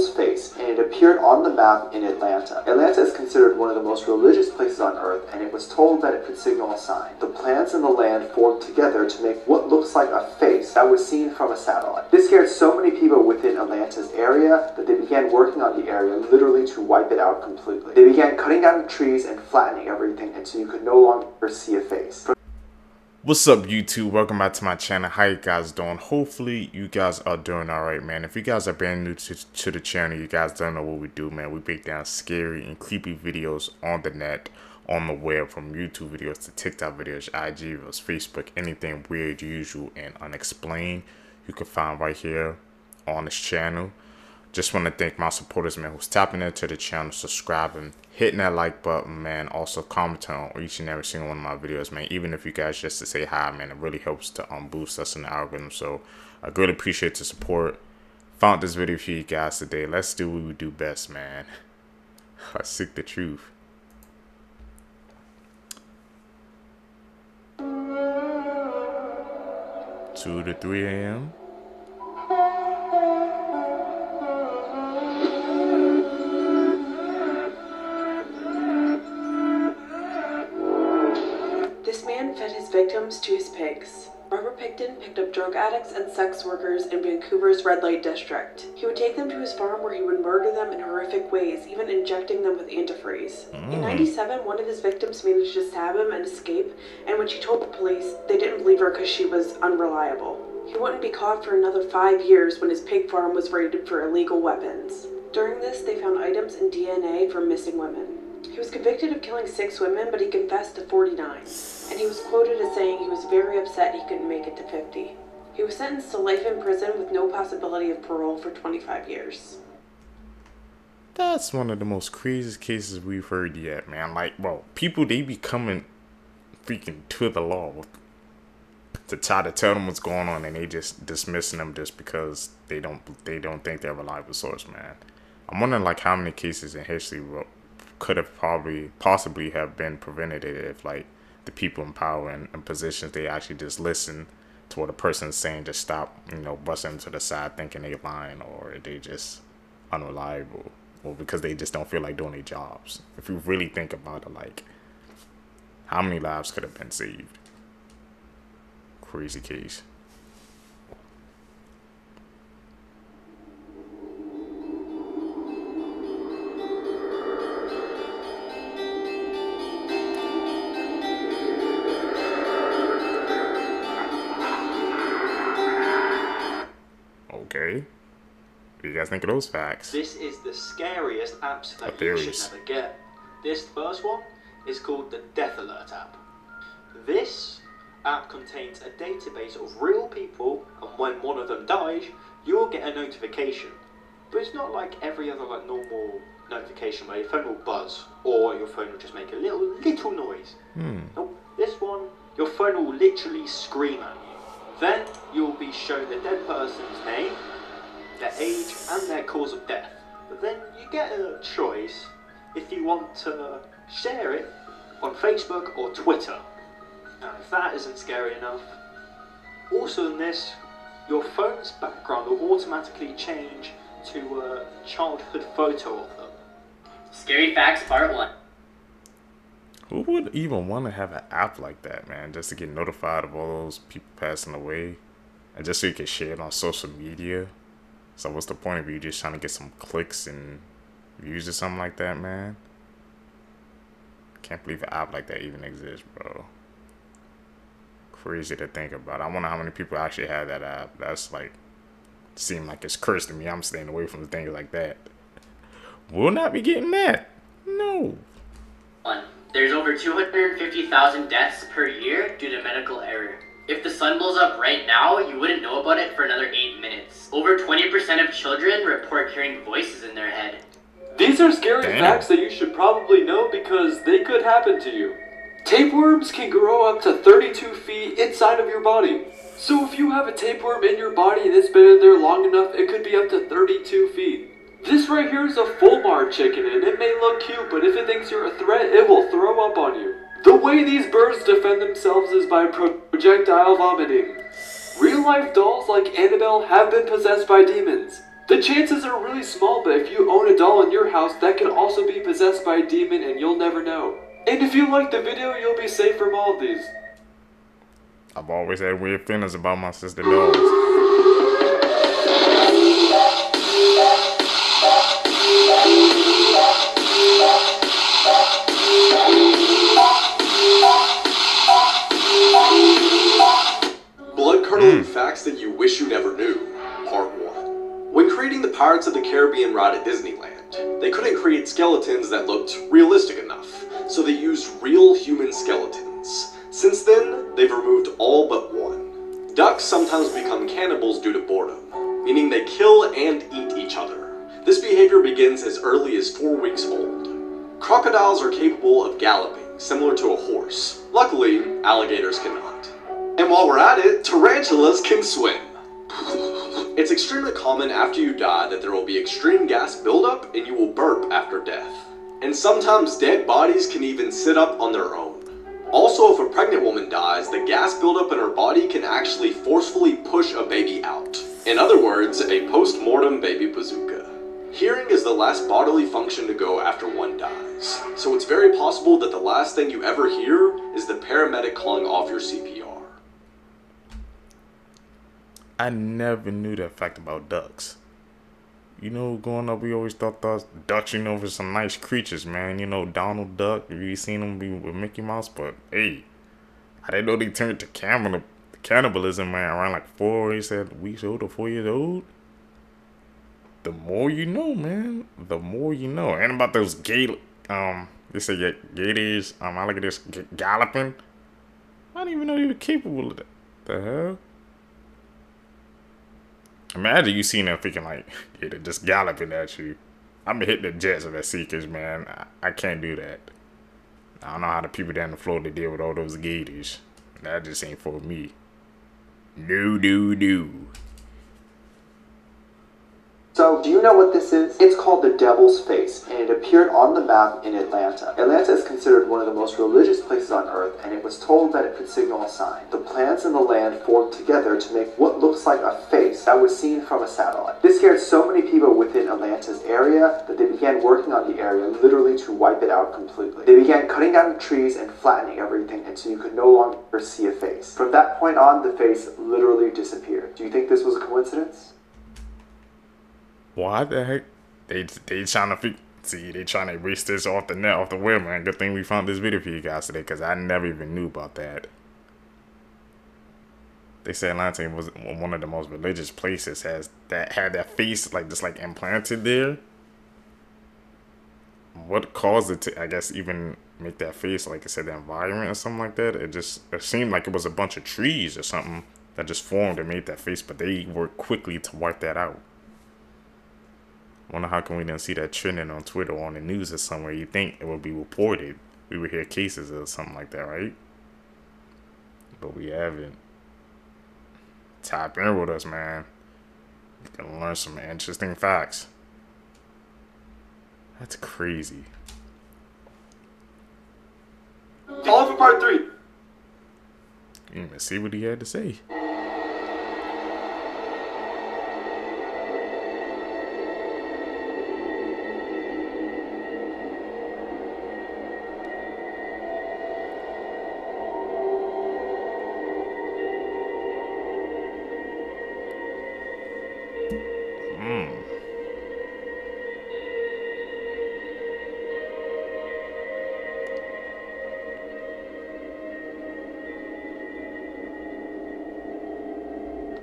face, and it appeared on the map in Atlanta. Atlanta is considered one of the most religious places on earth, and it was told that it could signal a sign. The planets and the land formed together to make what looks like a face that was seen from a satellite. This scared so many people within Atlanta's area that they began working on the area literally to wipe it out completely. They began cutting down the trees and flattening everything until you could no longer see a face. What's up, YouTube? Welcome back to my channel. How you guys doing? Hopefully you guys are doing alright, man. If you guys are brand new to the channel, you guys don't know what we do, man. We break down scary and creepy videos on the net, on the web, from YouTube videos to TikTok videos, IG videos, Facebook, anything weird, usual, and unexplained you can find right here on this channel. Just want to thank my supporters, man, who's tapping into the channel, subscribing, hitting that like button, man. Also commenting on each and every single one of my videos, man. Even if you guys just to say hi, man, it really helps to boost us in the algorithm. So I really appreciate the support. Found this video for you guys today. Let's do what we do best, man. I seek the truth. Two to 3 a.m. Fed his victims to his pigs. Robert Picton picked up drug addicts and sex workers in Vancouver's red light district. He would take them to his farm where he would murder them in horrific ways, even injecting them with antifreeze. In '97, one of his victims managed to stab him and escape, and when she told the police, they didn't believe her because she was unreliable. He wouldn't be caught for another 5 years when his pig farm was raided for illegal weapons. During this, they found items and DNA from missing women. He was convicted of killing 6 women, but he confessed to 49. And he was quoted as saying he was very upset he couldn't make it to 50. He was sentenced to life in prison with no possibility of parole for 25 years. That's one of the most craziest cases we've heard yet, man. Like, bro, people, they be coming freaking to the law to try to tell them what's going on, and they just dismissing them just because they don't think they're a reliable source, man. I'm wondering, like, how many cases in history could have possibly have been prevented if, like, the people in power and positions, they actually just listen to what a person is saying, just stop, you know, busting them to the side thinking they're lying, or they just unreliable, or because they just don't feel like doing their jobs. If you really think about it, like, how many lives could have been saved? Crazy case. Okay. What do you guys think of those facts? This is the scariest apps that you should never get. This first one is called the Death Alert app. This app contains a database of real people, and when one of them dies, you'll get a notification. But it's not like every other like normal notification where your phone will buzz or your phone will just make a little noise. Nope. This one, your phone will literally scream at you. Then you'll be shown the dead person's name, their age, and their cause of death. But then you get a choice if you want to share it on Facebook or Twitter. And if that isn't scary enough, also in this, your phone's background will automatically change to a childhood photo of them. Scary Facts Part 1. Who would even want to have an app like that, man? Just to get notified of all those people passing away, and just so you can share it on social media. So what's the point of you just trying to get some clicks and views or something like that, man? Can't believe an app like that even exists, bro. Crazy to think about. I wonder how many people actually have that app. That's like, seem like it's cursed to me. I'm staying away from things like that. We'll not be getting that. No. 1. There's over 250,000 deaths per year due to medical error. If the sun blows up right now, you wouldn't know about it for another 8 minutes. Over 20% of children report hearing voices in their head. These are scary facts that you should probably know because they could happen to you. Tapeworms can grow up to 32 feet inside of your body. So if you have a tapeworm in your body that's been in there long enough, it could be up to 32 feet. This right here is a Fulmar chicken, and it may look cute, but if it thinks you're a threat, it will throw up on you. The way these birds defend themselves is by projectile vomiting. Real-life dolls like Annabelle have been possessed by demons. The chances are really small, but if you own a doll in your house, that can also be possessed by a demon and you'll never know. And if you like the video, you'll be safe from all of these. I've always had weird feelings about my sister dogs. Blood-curdling facts that you wish you never knew. Part 1. When creating the Pirates of the Caribbean ride at Disneyland, they couldn't create skeletons that looked realistic enough, so they used real human skeletons. Since then, they've removed all but one. Ducks sometimes become cannibals due to boredom, meaning they kill and eat each other. This behavior begins as early as 4 weeks old. Crocodiles are capable of galloping, similar to a horse. Luckily, alligators cannot. And while we're at it, tarantulas can swim. It's extremely common after you die that there will be extreme gas buildup and you will burp after death. And sometimes dead bodies can even sit up on their own. Also, if a pregnant woman dies, the gas buildup in her body can actually forcefully push a baby out. In other words, a post-mortem baby bazooka. Hearing is the last bodily function to go after one dies. So it's very possible that the last thing you ever hear is the paramedic calling off your CPR. I never knew that fact about ducks. You know, growing up, we always thought ducks, you know, were some nice creatures, man. You know, Donald Duck, you seen them be with Mickey Mouse, but hey, I didn't know they turned to cannibalism, man, around like 4, he said, weeks old or 4 years old. The more you know, man, the more you know. And about those they say gators, alligators galloping. I didn't even know they were capable of that. The hell? Imagine you seeing that freaking like gator just galloping at you. I'm hitting the jets of that Seekers, man. I can't do that. I don't know how the people down the floor they deal with all those gators. That just ain't for me. No. So, do you know what this is? It's called the Devil's Face, and it appeared on the map in Atlanta. Atlanta is considered one of the most religious places on Earth, and it was told that it could signal a sign. The plants and the land formed together to make what looks like a face that was seen from a satellite. This scared so many people within Atlanta's area that they began working on the area literally to wipe it out completely. They began cutting down the trees and flattening everything until you could no longer see a face. From that point on, the face literally disappeared. Do you think this was a coincidence? Why the heck? They trying to they trying to erase this off the net, off the web, man. Good thing we found this video for you guys today, because I never even knew about that. They say Atlanta was one of the most religious places had that face like just like implanted there. What caused it to, I guess, even make that face? Like I said, the environment or something like that. It seemed like it was a bunch of trees or something that just formed and made that face, but they worked quickly to wipe that out. Wonder how come we didn't see that trending on Twitter or on the news or somewhere. You think it would be reported. We would hear cases or something like that, right? But we haven't. Tap in with us, man. You can learn some interesting facts. That's crazy. All for part 3. You didn't even see what he had to say.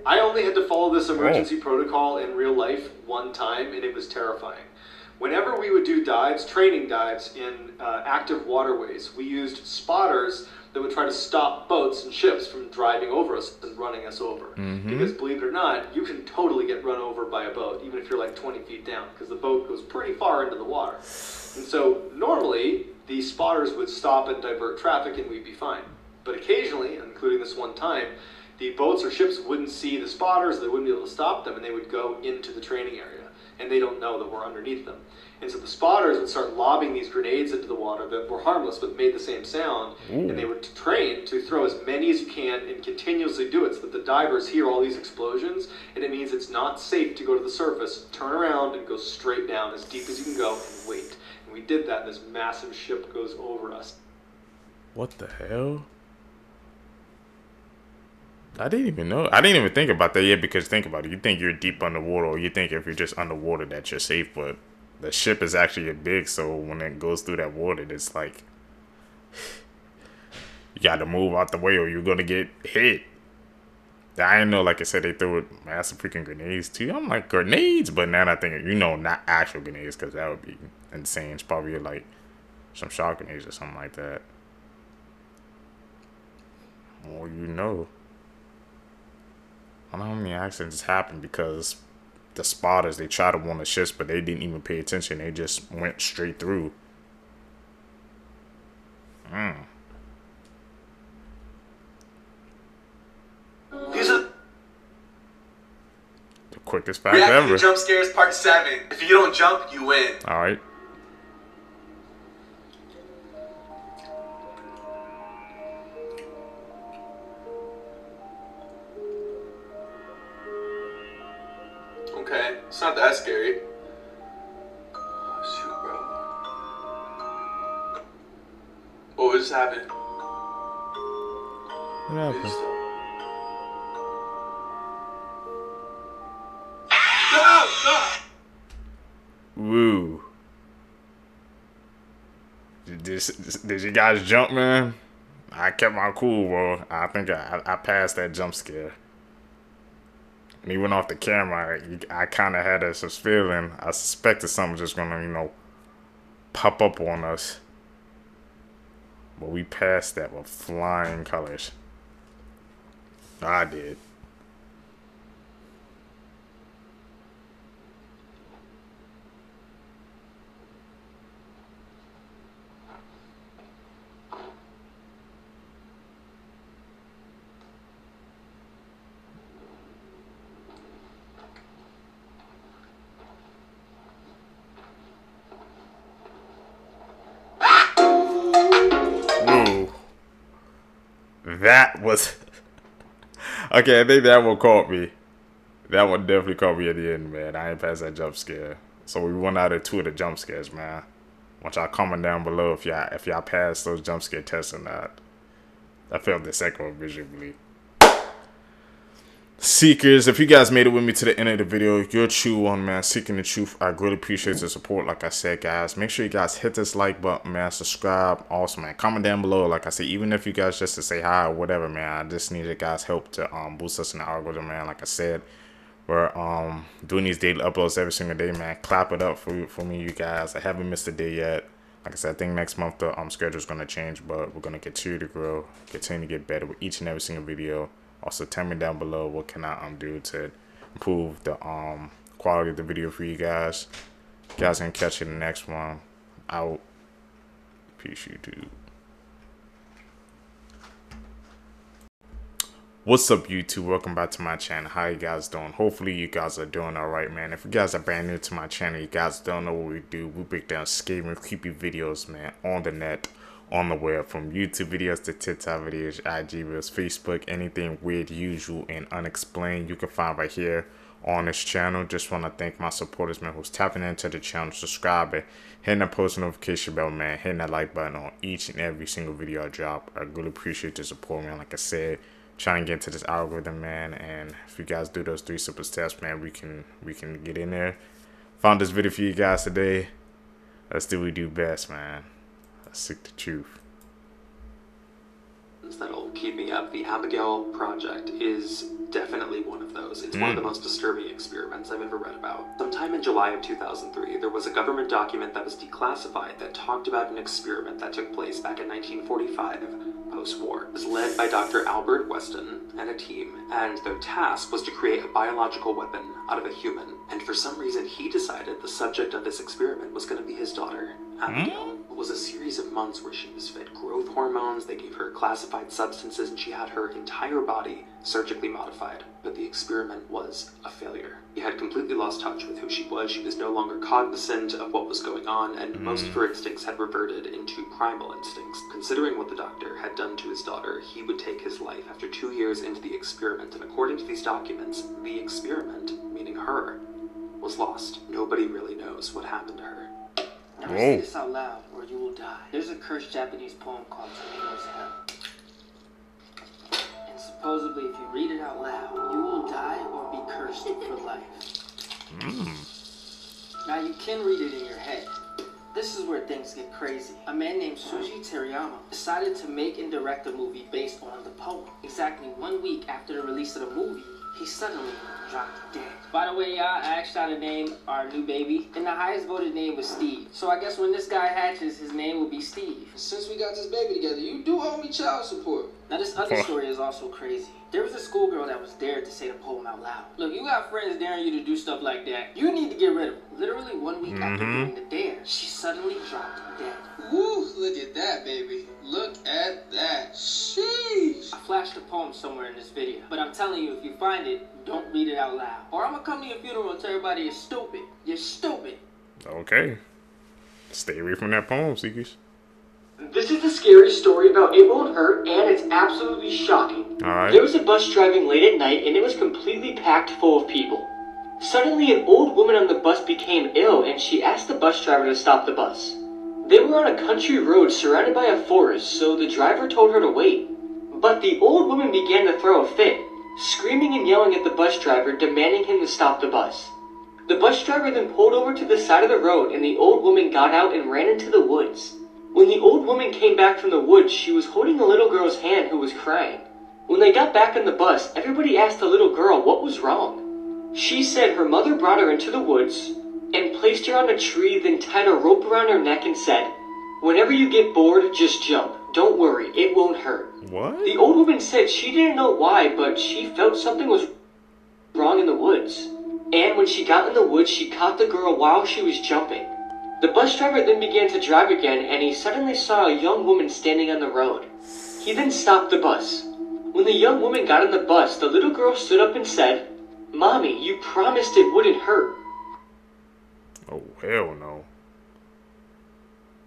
I only had to follow this emergency protocol in real life one time, and it was terrifying. Whenever we would do dives, training dives in active waterways, we used spotters that would try to stop boats and ships from driving over us and running us over. Because believe it or not, you can totally get run over by a boat, even if you're like 20 feet down, because the boat goes pretty far into the water. And so normally, these spotters would stop and divert traffic and we'd be fine. But occasionally, including this one time, the boats or ships wouldn't see the spotters, they wouldn't be able to stop them, and they would go into the training area. and they don't know that we're underneath them. And so the spotters would start lobbing these grenades into the water that were harmless but made the same sound. Ooh. And they were trained to throw as many as you can and continuously do it so that the divers hear all these explosions, and it means it's not safe to go to the surface. Turn around and go straight down as deep as you can go and wait. And we did that, and this massive ship goes over us. What the hell? I didn't even know. I didn't even think about that yet, because think about it. You think you're deep underwater, or you think if you're just underwater that you're safe, but the ship is actually big, so when it goes through that water, it's like you got to move out the way or you're going to get hit. I didn't know, like I said, they threw massive freaking grenades too. I'm like, grenades? But now I think, you know, not actual grenades, because that would be insane. It's probably like some shock grenades or something like that. Well, you know. I don't know how many accidents happened because the spotters, they tried to warn the ships, but they didn't even pay attention. They just went straight through. These are The quickest fact React ever. to Jump Scares Part 7. If you don't jump, you win. Alright. Okay, it's not that scary. Oh, shoot, bro. What just happened? What happened? Woo. Did you guys jump, man? I kept my cool, bro. I think I passed that jump scare. When he went off the camera, I kind of had this feeling. I suspected something was just going to, you know, pop up on us. But we passed that with flying colors. I did. That was okay. I think that one caught me. That one definitely caught me at the end, man. I ain't passed that jump scare. So we went out of 2 of the jump scares, man. Want y'all comment down below if y'all passed those jump scare tests or not. I failed the second one visually. Seekers, if you guys made it with me to the end of the video, you're a true one, man. Seeking the truth. I greatly appreciate the support. Like I said, guys, make sure you guys hit this like button, man. Subscribe. Also, man, comment down below. Like I said, even if you guys just to say hi or whatever, man, I just need your guys' help to boost us in the algorithm, man. Like I said, we're doing these daily uploads every single day, man. Clap it up for me, you guys. I haven't missed a day yet. Like I said, I think next month the schedule is gonna change, but we're gonna continue to grow, continue to get better with each and every single video. Also, tell me down below what can I do to improve the quality of the video for you guys. You guys can catch you in the next one. Out. Peace, YouTube. What's up, YouTube? Welcome back to my channel. How you guys doing? Hopefully you guys are doing alright, man. If you guys are brand new to my channel, you guys don't know what we do. We break down scary and creepy videos, man, on the net, on the web, from YouTube videos to TikTok videos, IG videos, Facebook, anything weird, usual, and unexplained you can find right here on this channel. Just want to thank my supporters, man, who's tapping into the channel, subscribing, hitting that post notification bell, man, hitting that like button on each and every single video I drop. I really appreciate the support, man. Like I said, trying to get into this algorithm, man, and if you guys do those 3 simple steps, man, we can get in there. Found this video for you guys today. Let's do what we do best, man. Let's seek the truth. That'll keep me up. The Abigail Project is definitely one of those. It's one of the most disturbing experiments I've ever read about. Sometime in July of 2003, there was a government document that was declassified that talked about an experiment that took place back in 1945, post-war. It was led by Dr. Albert Weston and a team, and their task was to create a biological weapon out of a human, and for some reason he decided the subject of this experiment was going to be his daughter, Abigail. It was a series of months where she was fed growth hormones, they gave her classified substances, and she had her entire body surgically modified. But the experiment was a failure. She had completely lost touch with who she was no longer cognizant of what was going on, and most of her instincts had reverted into primal instincts. Considering what the doctor had done to his daughter, he would take his life after 2 years into the experiment, and according to these documents, the experiment, meaning her, was lost. Nobody really knows what happened to her. Never say this out loud, or you will die. There's a cursed Japanese poem called Tornado's Hell. And supposedly, if you read it out loud, you will die or be cursed for life. Now, you can read it in your head. This is where things get crazy. A man named Suji Teriyama decided to make and direct a movie based on the poem. Exactly 1 week after the release of the movie, he suddenly dropped dead. By the way, y'all, I asked y'all to name our new baby, and the highest voted name was Steve. So I guess when this guy hatches, his name will be Steve. Since we got this baby together, you do owe me child support. Now this other story is also crazy. There was a schoolgirl that was dared to say the poem out loud. Look, you got friends daring you to do stuff like that. You need to get rid of them. Literally 1 week after doing the dare, she suddenly dropped dead. Woo, look at that, baby. Look at that. Sheesh. I flashed the poem somewhere in this video, but I'm telling you, if you find it, don't read it out loud. Or I'm gonna come to your funeral and tell everybody you're stupid. You're stupid. Okay. Stay away from that poem, Seekers. This is a scary story about It Won't Hurt, and it's absolutely shocking. Alright. There was a bus driving late at night, and it was completely packed full of people. Suddenly, an old woman on the bus became ill, and she asked the bus driver to stop the bus. They were on a country road surrounded by a forest, so the driver told her to wait. But the old woman began to throw a fit, screaming and yelling at the bus driver, demanding him to stop the bus. The bus driver then pulled over to the side of the road, and the old woman got out and ran into the woods. When the old woman came back from the woods, she was holding a little girl's hand who was crying. When they got back on the bus, everybody asked the little girl what was wrong. She said her mother brought her into the woods and placed her on a tree, then tied a rope around her neck and said, "Whenever you get bored, just jump. Don't worry, it won't hurt." What? The old woman said she didn't know why, but she felt something was wrong in the woods. And when she got in the woods, she caught the girl while she was jumping. The bus driver then began to drive again, and he suddenly saw a young woman standing on the road. He then stopped the bus. When the young woman got on the bus, the little girl stood up and said, "Mommy, you promised it wouldn't hurt." Oh, hell no.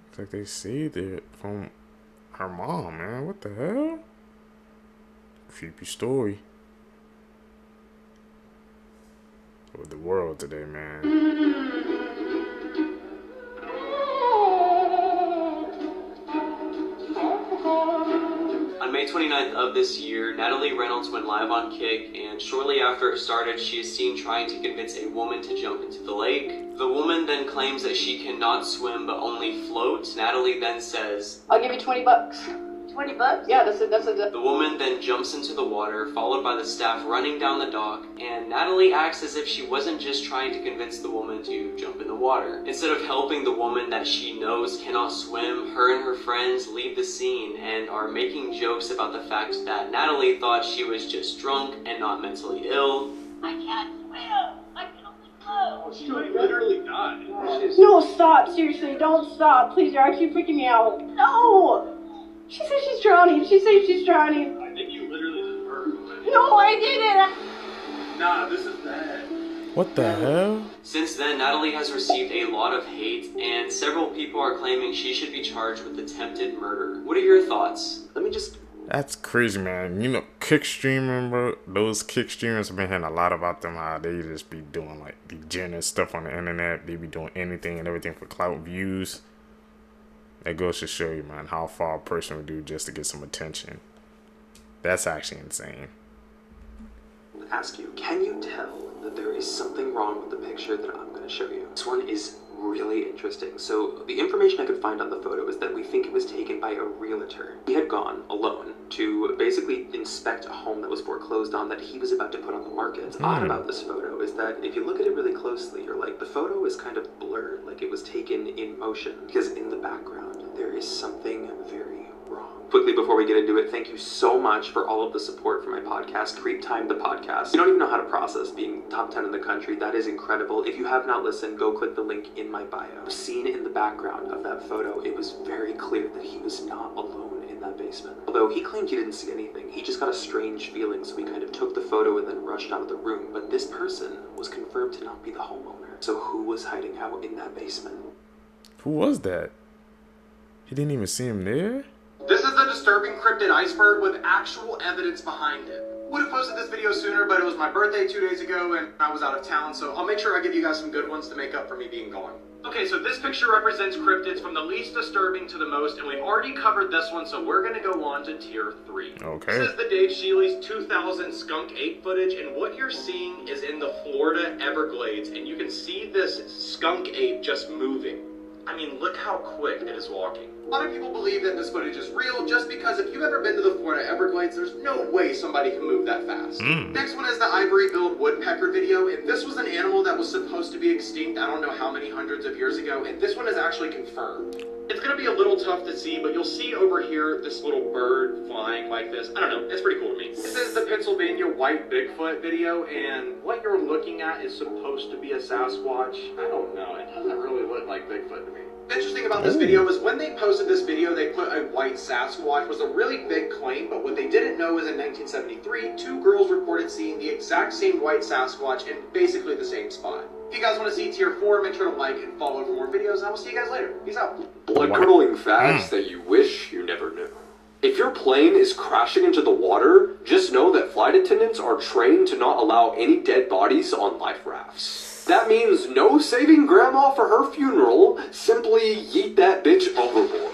It's like they saved it from her mom, man. What the hell? Creepy story. With the world today, man. On May 29th of this year, Natalie Reynolds went live on Kik, and shortly after it started, she is seen trying to convince a woman to jump into the lake. The woman then claims that she cannot swim but only float. Natalie then says, "I'll give you 20 bucks. 20 bucks? Yeah, that's it. The woman then jumps into the water, followed by the staff running down the dock, and Natalie acts as if she wasn't just trying to convince the woman to jump in the water. Instead of helping the woman that she knows cannot swim, her and her friends leave the scene and are making jokes about the fact that Natalie thought she was just drunk and not mentally ill. I can't swim. I can only float. She might literally die. No, stop. Seriously, don't stop. Please, you're actually freaking me out. No! She said she's drowning. She said she's drowning. I think you literally just heard. No, I didn't. Nah, this is bad. What the hell? Since then, Natalie has received a lot of hate, and several people are claiming she should be charged with attempted murder. What are your thoughts? That's crazy, man. You know, Kik streaming, bro. Those Kik streamers, have been hearing a lot about them. How they just be doing like degenerate stuff on the internet. They be doing anything and everything for clout views. That goes to show you, man, how far a person would do just to get some attention. That's actually insane. Ask you, can you tell that there is something wrong with the picture that I'm going to show you? This one is really interesting. So the information I could find on the photo is that we think it was taken by a realtor. He had gone alone to basically inspect a home that was foreclosed on that he was about to put on the market. What's odd about this photo is that if you look at it really closely, you're like, the photo is kind of blurred, like it was taken in motion, because in the background there is something very wrong. Quickly before we get into it, thank you so much for all of the support for my podcast, Creep Time the Podcast. You don't even know how to process being top 10 in the country. That is incredible. If you have not listened, go click the link in my bio. Seen in the background of that photo, it was very clear that he was not alone in that basement. Although he claimed he didn't see anything, he just got a strange feeling, so he kind of took the photo and then rushed out of the room. But this person was confirmed to not be the homeowner. So who was hiding out in that basement? Who was that? He didn't even see him there? This is the disturbing cryptid iceberg with actual evidence behind it. Would have posted this video sooner, but it was my birthday 2 days ago and I was out of town, so I'll make sure I give you guys some good ones to make up for me being gone. Okay, so this picture represents cryptids from the least disturbing to the most, and we've already covered this one, so we're going to go on to tier 3. Okay. This is the Dave Shealy's 2000 skunk ape footage, and what you're seeing is in the Florida Everglades, and you can see this skunk ape just moving. I mean, look how quick it is walking. A lot of people believe that this footage is real just because if you've ever been to the Florida Everglades, there's no way somebody can move that fast. Next one is the ivory-billed woodpecker video, and this was an animal that was supposed to be extinct I don't know how many hundreds of years ago, and this one is actually confirmed. It's going to be a little tough to see, but you'll see over here this little bird flying like this. I don't know, it's pretty cool to me. This is the Pennsylvania white Bigfoot video, and what you're looking at is supposed to be a Sasquatch. I don't know, it doesn't really look like Bigfoot to me. Interesting about this video is when they posted this video, they put a white Sasquatch was a really big claim, but what they didn't know is in 1973, 2 girls reported seeing the exact same white Sasquatch in basically the same spot. If you guys want to see tier 4, make sure to like and follow for more videos, and I will see you guys later. Peace out. Blood-curdling facts that you wish you never knew. If your plane is crashing into the water, just know that flight attendants are trained to not allow any dead bodies on life rafts. That means no saving grandma for her funeral, simply yeet that bitch overboard.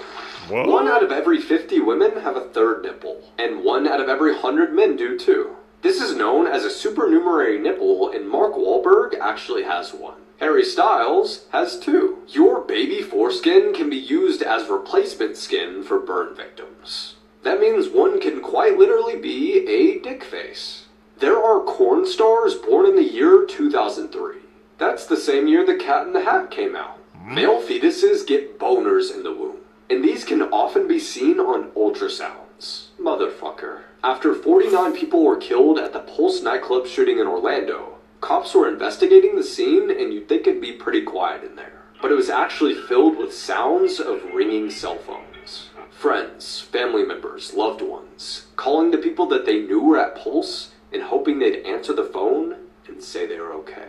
What? 1 out of every 50 women have a third nipple, and 1 out of every 100 men do too. This is known as a supernumerary nipple, and Mark Wahlberg actually has one. Harry Styles has 2. Your baby foreskin can be used as replacement skin for burn victims. That means one can quite literally be a dick face. There are corn stars born in the year 2003. That's the same year The Cat in the Hat came out. Male fetuses get boners in the womb, and these can often be seen on ultrasounds. Motherfucker. After 49 people were killed at the Pulse nightclub shooting in Orlando, cops were investigating the scene, and you'd think it'd be pretty quiet in there. But it was actually filled with sounds of ringing cell phones. Friends, family members, loved ones, calling the people that they knew were at Pulse and hoping they'd answer the phone and say they were okay.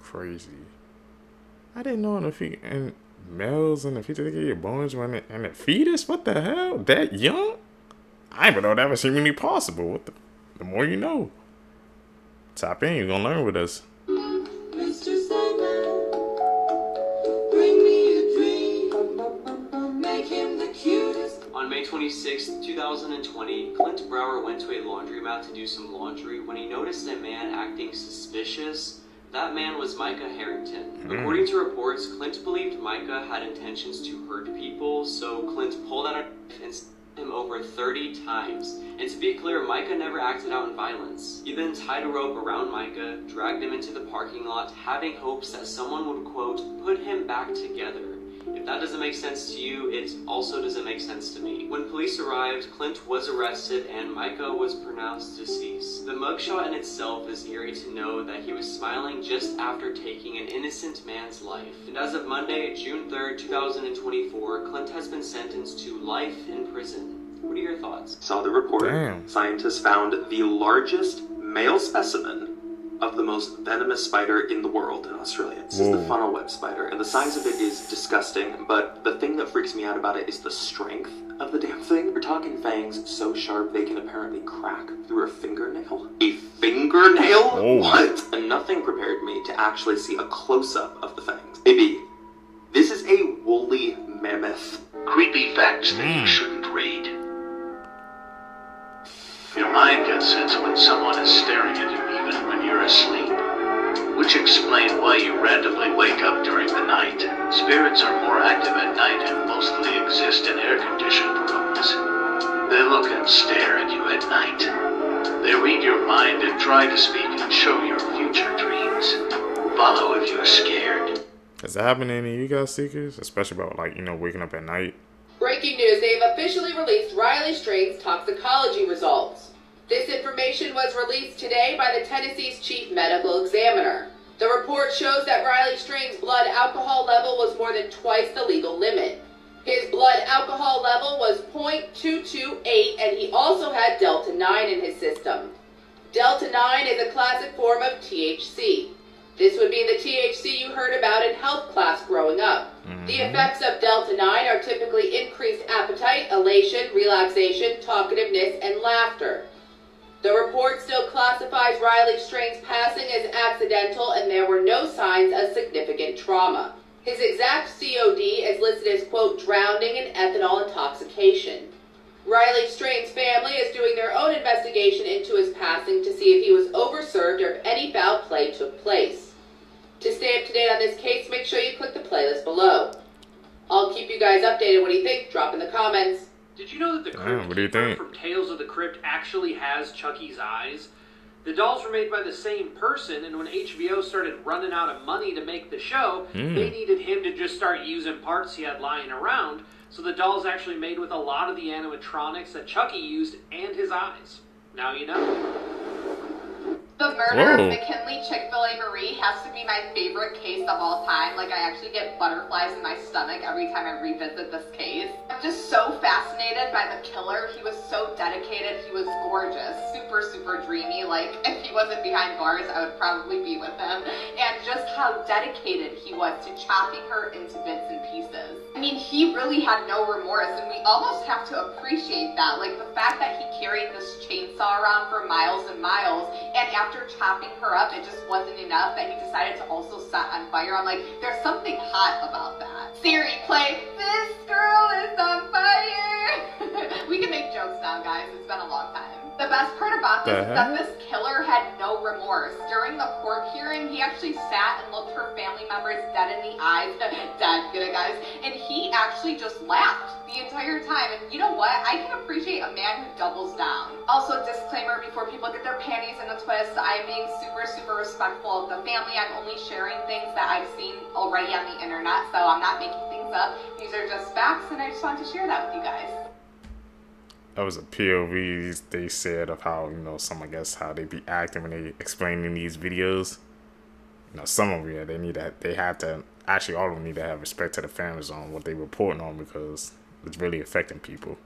Crazy. I didn't know in males and the fetus they get boners when and the fetus. What the hell? That young? I didn't even know that was seemingly possible. What the more you know. Tap in, you're gonna learn with us. Mr. Sandman, bring me a dream. Make him the cutest. On May 26, 2020, Clint Brower went to a laundromat to do some laundry when he noticed a man acting suspicious. That man was Micah Harrington. According to reports, Clint believed Micah had intentions to hurt people, so Clint pulled out a knife and stabbed him over 30 times. And to be clear, Micah never acted out in violence. He then tied a rope around Micah, dragged him into the parking lot, having hopes that someone would, quote, put him back together. If that doesn't make sense to you, it also doesn't make sense to me. When police arrived, Clint was arrested and Micah was pronounced deceased. The mugshot in itself is eerie to know that he was smiling just after taking an innocent man's life. And as of Monday, June 3rd, 2024, Clint has been sentenced to life in prison. What are your thoughts? Saw the report. Damn. Scientists found the largest male specimen of the most venomous spider in the world in Australia. This is the funnel web spider, and the size of it is disgusting, but the thing that freaks me out about it is the strength of the damn thing. We're talking fangs so sharp they can apparently crack through a fingernail. A fingernail? What? And nothing prepared me to actually see a close-up of the fangs. Maybe this is a woolly mammoth. Creepy facts that you shouldn't read. Your mind gets sense when someone is staring at you even when you're asleep, which explains why you randomly wake up during the night. Spirits are more active at night and mostly exist in air-conditioned rooms. They look and stare at you at night. They read your mind and try to speak and show your future dreams. Follow if you're scared. Has that happened to any of you guys, Seekers? Especially about, like, you know, waking up at night? Breaking news, they have officially released Riley Strain's toxicology results. This information was released today by the Tennessee's chief medical examiner. The report shows that Riley Strain's blood alcohol level was more than twice the legal limit. His blood alcohol level was .228, and he also had Delta-9 in his system. Delta-9 is a classic form of THC. This would be the THC you heard about in health class growing up. The effects of Delta-9 are typically increased appetite, elation, relaxation, talkativeness, and laughter. The report still classifies Riley Strain's passing as accidental, and there were no signs of significant trauma. His exact COD is listed as, quote, drowning in ethanol intoxication. Riley Strain's family is doing their own investigation into his passing to see if he was overserved or if any foul play took place. To stay up to date on this case, make sure you click the playlist below. I'll keep you guys updated. What do you think? Drop in the comments. Did you know that the Crypt Keeper from Tales of the Crypt actually has Chucky's eyes? The dolls were made by the same person, and when HBO started running out of money to make the show, they needed him to just start using parts he had lying around, so the doll's actually made with a lot of the animatronics that Chucky used and his eyes. Now you know. The murder of McKinley Chick-fil-A Marie has to be my favorite case of all time. Like, I actually get butterflies in my stomach every time I revisit this case. I'm just so fascinated by the killer. He was so dedicated. He was gorgeous. Super, super dreamy. Like, if he wasn't behind bars, I would probably be with him. And just how dedicated he was to chopping her into bits and pieces. I mean, he really had no remorse, and we almost have to appreciate that. Like, the fact that he carried this chainsaw around for miles and miles, and after chopping her up, it just wasn't enough that he decided to also set on fire. I'm like, there's something hot about that. Siri, play This Girl Is on Fire. We can make jokes now, guys. It's been a long time. The best part about this is that this killer had no remorse. During the court hearing, he actually sat and looked her family members dead in the eyes. Dead, get it, guys? And he actually just laughed the entire time. And you know what? I can appreciate a man who doubles down. Also, disclaimer before people get their panties in a twist, I am being super, super respectful of the family. I'm only sharing things that I've seen already on the internet, so I'm not making things up. These are just facts, and I just wanted to share that with you guys. That was a POV they said of how, you know, some, I guess, how they be acting when they explaining these videos. You know, some of them, yeah, they have to, actually all of them need to have respect to the families on what they reporting on, because it's really affecting people.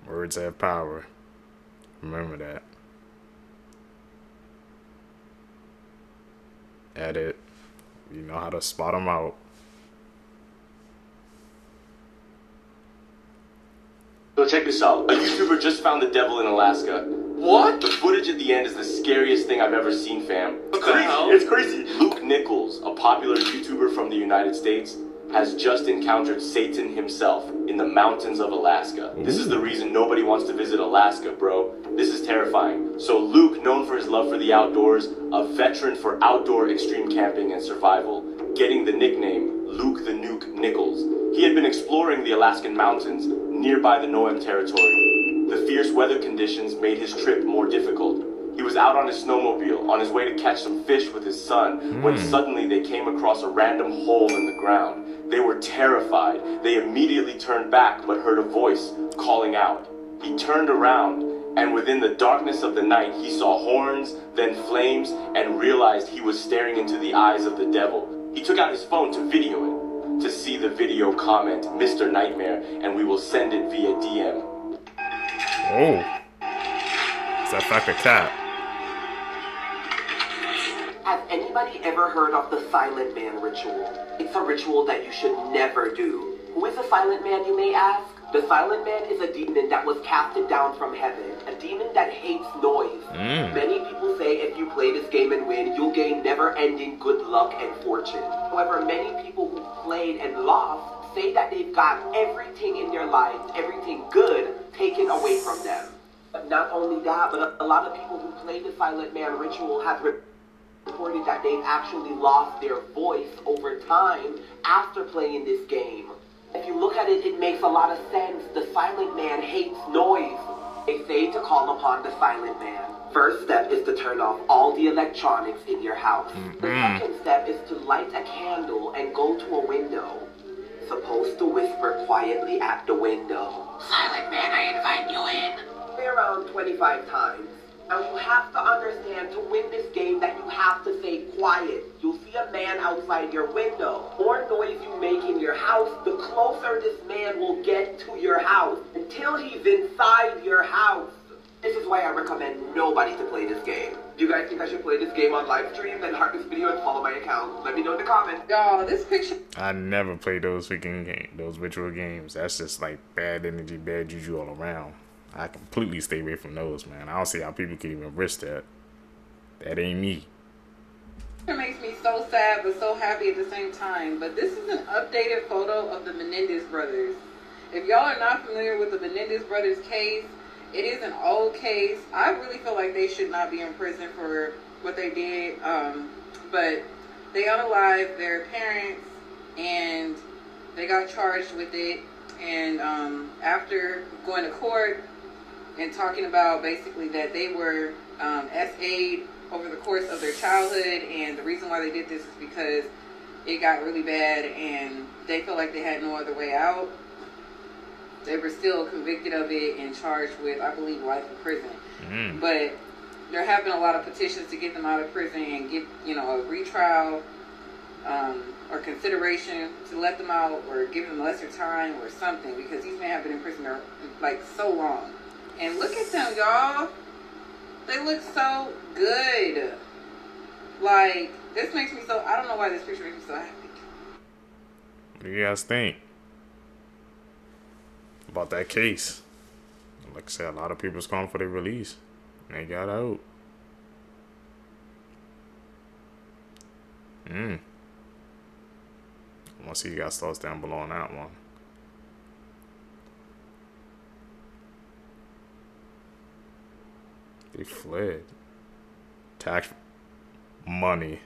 Words have power. Remember that. Edit. You know how to spot them out. So check this out. A YouTuber just found the devil in Alaska. What? The footage at the end is the scariest thing I've ever seen, fam. It's crazy. It's crazy. Luke Nichols, a popular YouTuber from the United States, has just encountered Satan himself in the mountains of Alaska. This is the reason nobody wants to visit Alaska, bro. This is terrifying. So Luke, known for his love for the outdoors, a veteran for outdoor extreme camping and survival, getting the nickname Luke the Nuke Nichols. He had been exploring the Alaskan mountains nearby the Noam territory. The fierce weather conditions made his trip more difficult. He was out on his snowmobile on his way to catch some fish with his son when suddenly they came across a random hole in the ground. They were terrified. They immediately turned back but heard a voice calling out. He turned around, and within the darkness of the night he saw horns, then flames, and realized he was staring into the eyes of the devil. He took out his phone to video it. To see the video, comment Mr. Nightmare, and we will send it via DM. Oh. Is that fact a cat? Has anybody ever heard of the Silent Man ritual? It's a ritual that you should never do. Who is the Silent Man, you may ask? The Silent Man is a demon that was casted down from heaven, a demon that hates noise. Many people say if you play this game and win, you'll gain never-ending good luck and fortune. However, many people who played and lost say that they've got everything in their lives, everything good, taken away from them. But not only that, but a lot of people who play the Silent Man ritual have reported that they've actually lost their voice over time after playing this game. If you look at it, it makes a lot of sense. The Silent Man hates noise. They say to call upon the silent man. First step is to turn off all the electronics in your house. The second step is to light a candle and go to a window. Supposed to whisper quietly at the window. Silent man, I invite you in. Say around 25 times. Now you have to understand, to win this game, that you have to stay quiet. You'll see a man outside your window. The more noise you make in your house, the closer this man will get to your house, until he's inside your house. This is why I recommend nobody to play this game. Do you guys think I should play this game on live stream? Then heart this video and follow my account. Let me know in the comments. Y'all, this picture. I never play those freaking games, those virtual games. That's just like bad energy, bad juju all around. I completely stay away from those, man. I don't see how people can even risk that. That ain't me. It makes me so sad but so happy at the same time. But this is an updated photo of the Menendez brothers. If y'all are not familiar with the Menendez brothers case, it is an old case. I really feel like they should not be in prison for what they did. But they unalived their parents and they got charged with it. And after going to court and talking about basically that they were SA'd over the course of their childhood, and the reason why they did this is because it got really bad and they felt like they had no other way out. They were still convicted of it and charged with, I believe, life in prison. But there have been a lot of petitions to get them out of prison and get, you know, a retrial or consideration to let them out or give them lesser time or something, because these men have been in prison for like so long. And look at them, y'all. They look so good. Like, this makes me so, I don't know why this picture makes me so happy. What do you guys think about that case? Like I said, a lot of people's calling for their release. And they got out. I want to see you guys' thoughts down below on that one. They fled. Tax money.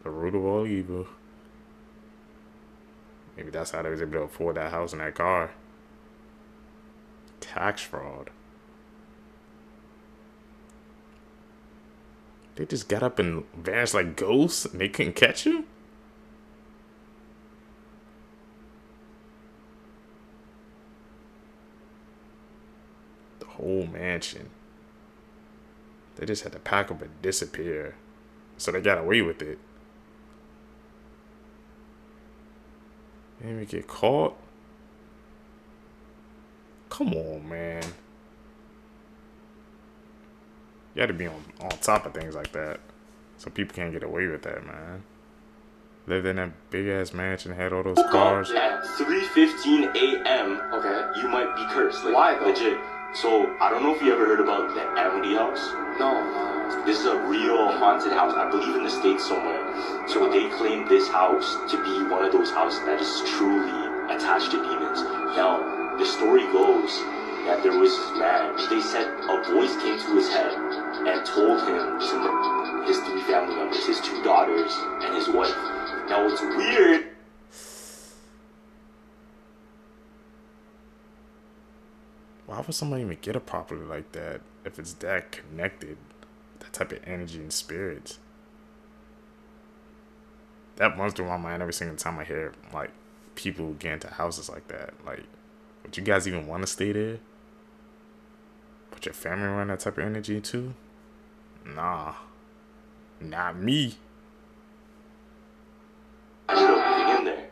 The root of all evil. Maybe that's how they was able to afford that house and that car. Tax fraud. They just got up and vanished like ghosts and they couldn't catch you? The whole mansion. They just had to pack up and disappear. So they got away with it. They didn't even get caught. Come on, man. You gotta be on top of things like that. So people can't get away with that, man. Lived in that big ass mansion, had all those cars. At 3:15 a.m. Okay. You might be cursed. Like, why though? Legit. So I don't know if you ever heard about the Amity House. No. This is a real haunted house. I believe in the States somewhere. So they claim this house to be one of those houses that is truly attached to demons. Now, the story goes that there was this man. They said a voice came to his head and told him to murder his 3 family members, his 2 daughters, and his wife. Now, what's weird. Why would somebody even get a property like that if it's that connected? That type of energy and spirits. That runs through my mind every single time I hear like people get into houses like that. Like, would you guys even want to stay there? Put your family around that type of energy too? Nah. Not me. I ended up moving in there.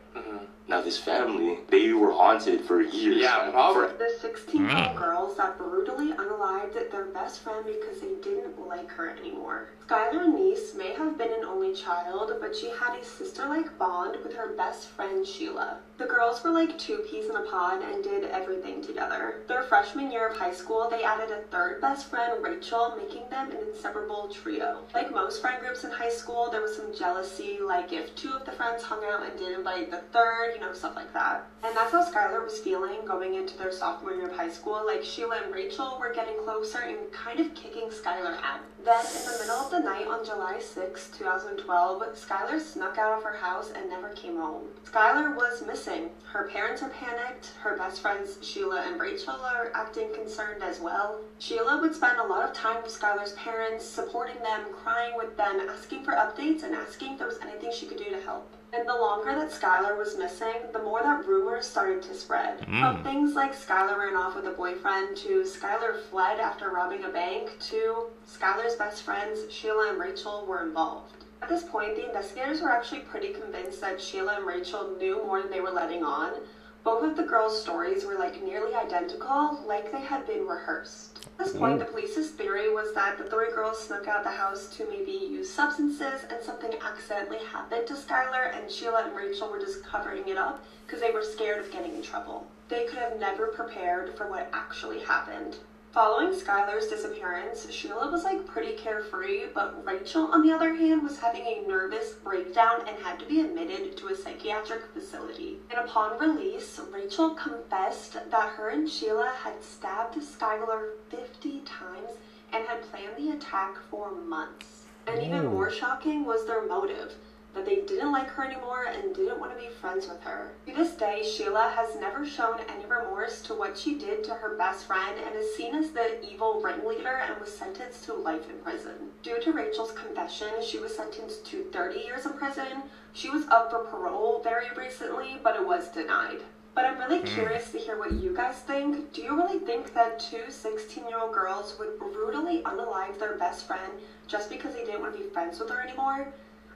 Now this family, they were haunted for years. Yeah, probably. The 16-year-old girls that brutally unalived their best friend because they didn't like her anymore. Skylar's niece may have been an only child, but she had a sister-like bond with her best friend Sheila. The girls were like 2 peas in a pod and did everything together. Their freshman year of high school, they added a 3rd best friend, Rachel, making them an inseparable trio. Like most friend groups in high school, there was some jealousy, like if 2 of the friends hung out and did invite the 3rd, you know, stuff like that. And that's how Skylar was feeling going into their sophomore year of high school. Like Sheila and Rachel were getting closer and kind of kicking Skylar out. Then, in the middle of the night on July 6, 2012, Skylar snuck out of her house and never came home. Skylar was missing. Her parents are panicked. Her best friends Sheila and Rachel are acting concerned as well. Sheila would spend a lot of time with Skylar's parents, supporting them, crying with them, asking for updates, and asking if there was anything she could do to help. And the longer that Skylar was missing, the more that rumors started to spread. From things like Skylar ran off with a boyfriend, to Skylar fled after robbing a bank, to Skylar's best friends Sheila and Rachel were involved. At this point, the investigators were actually pretty convinced that Sheila and Rachel knew more than they were letting on. Both of the girls' stories were like nearly identical, like they had been rehearsed. At this point, the police's theory was that the three girls snuck out the house to maybe use substances and something accidentally happened to Skylar, and Sheila and Rachel were just covering it up because they were scared of getting in trouble. They could have never prepared for what actually happened. Following Skylar's disappearance, Sheila was like pretty carefree, but Rachel, on the other hand, was having a nervous breakdown and had to be admitted to a psychiatric facility. And upon release, Rachel confessed that her and Sheila had stabbed Skylar 50 times and had planned the attack for months. And even more shocking was their motive, that they didn't like her anymore and didn't want to be friends with her. To this day, Sheila has never shown any remorse to what she did to her best friend and is seen as the evil ringleader and was sentenced to life in prison. Due to Rachel's confession, she was sentenced to 30 years in prison. She was up for parole very recently, but it was denied. But I'm really curious to hear what you guys think. Do you really think that two 16-year-old girls would brutally unalive their best friend just because they didn't want to be friends with her anymore?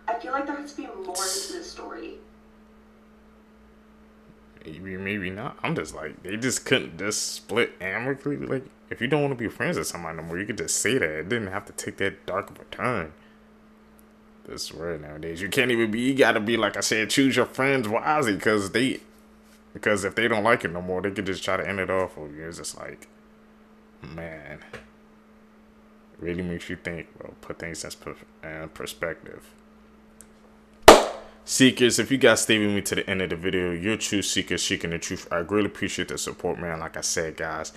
I feel like there has to be more to this story. Maybe not. I'm just like, they just couldn't just split amicably. Like, if you don't want to be friends with somebody no more, you could just say that. It didn't have to take that dark of a turn. This word nowadays, you can't even be. You gotta be, like I said, choose your friends wisely, because if they don't like it no more, they could just try to end it off with you. It's just like, man, it really makes you think, bro. Put things in perspective. Seekers, if you guys stay with me to the end of the video, you're true seekers seeking the truth. I greatly appreciate the support, man. Like I said, guys,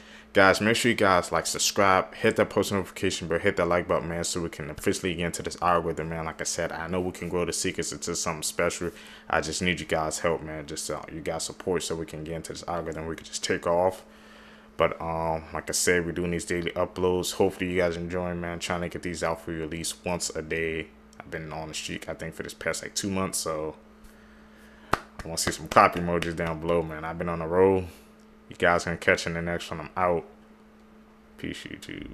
make sure you guys like, subscribe, hit that post notification bell, hit that like button, man, so we can officially get into this algorithm, man. Like I said, I know we can grow the seekers into something special. I just need you guys' help, man. Just you guys' support so we can get into this algorithm. We can just take off. But like I said, we're doing these daily uploads. Hopefully you guys enjoying, man. Trying to get these out for you at least once a day. I've been on the streak, I think, for this past like 2 months, so I want to see some clap emojis down below, man. I've been on the road. You guys gonna catch in the next one. I'm out. Peace, YouTube.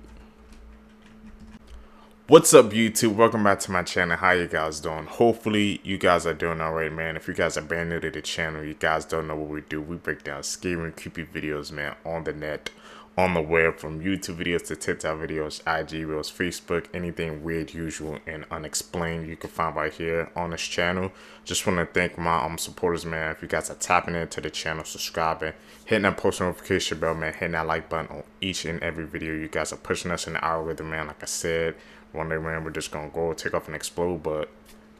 What's up, YouTube? Welcome back to my channel. How you guys doing? Hopefully you guys are doing all right, man. If you guys are brand new to the channel, you guys don't know what we do. We break down scary and creepy videos, man, on the net, on the web, from YouTube videos to TikTok videos, IG reels, Facebook, anything weird, usual, and unexplained you can find right here on this channel. Just want to thank my supporters, man. If you guys are tapping into the channel, subscribing, hitting that post notification bell, man, hitting that like button on each and every video. You guys are pushing us in the algorithm, man. Like I said, one day, man, we're just gonna go take off and explode, but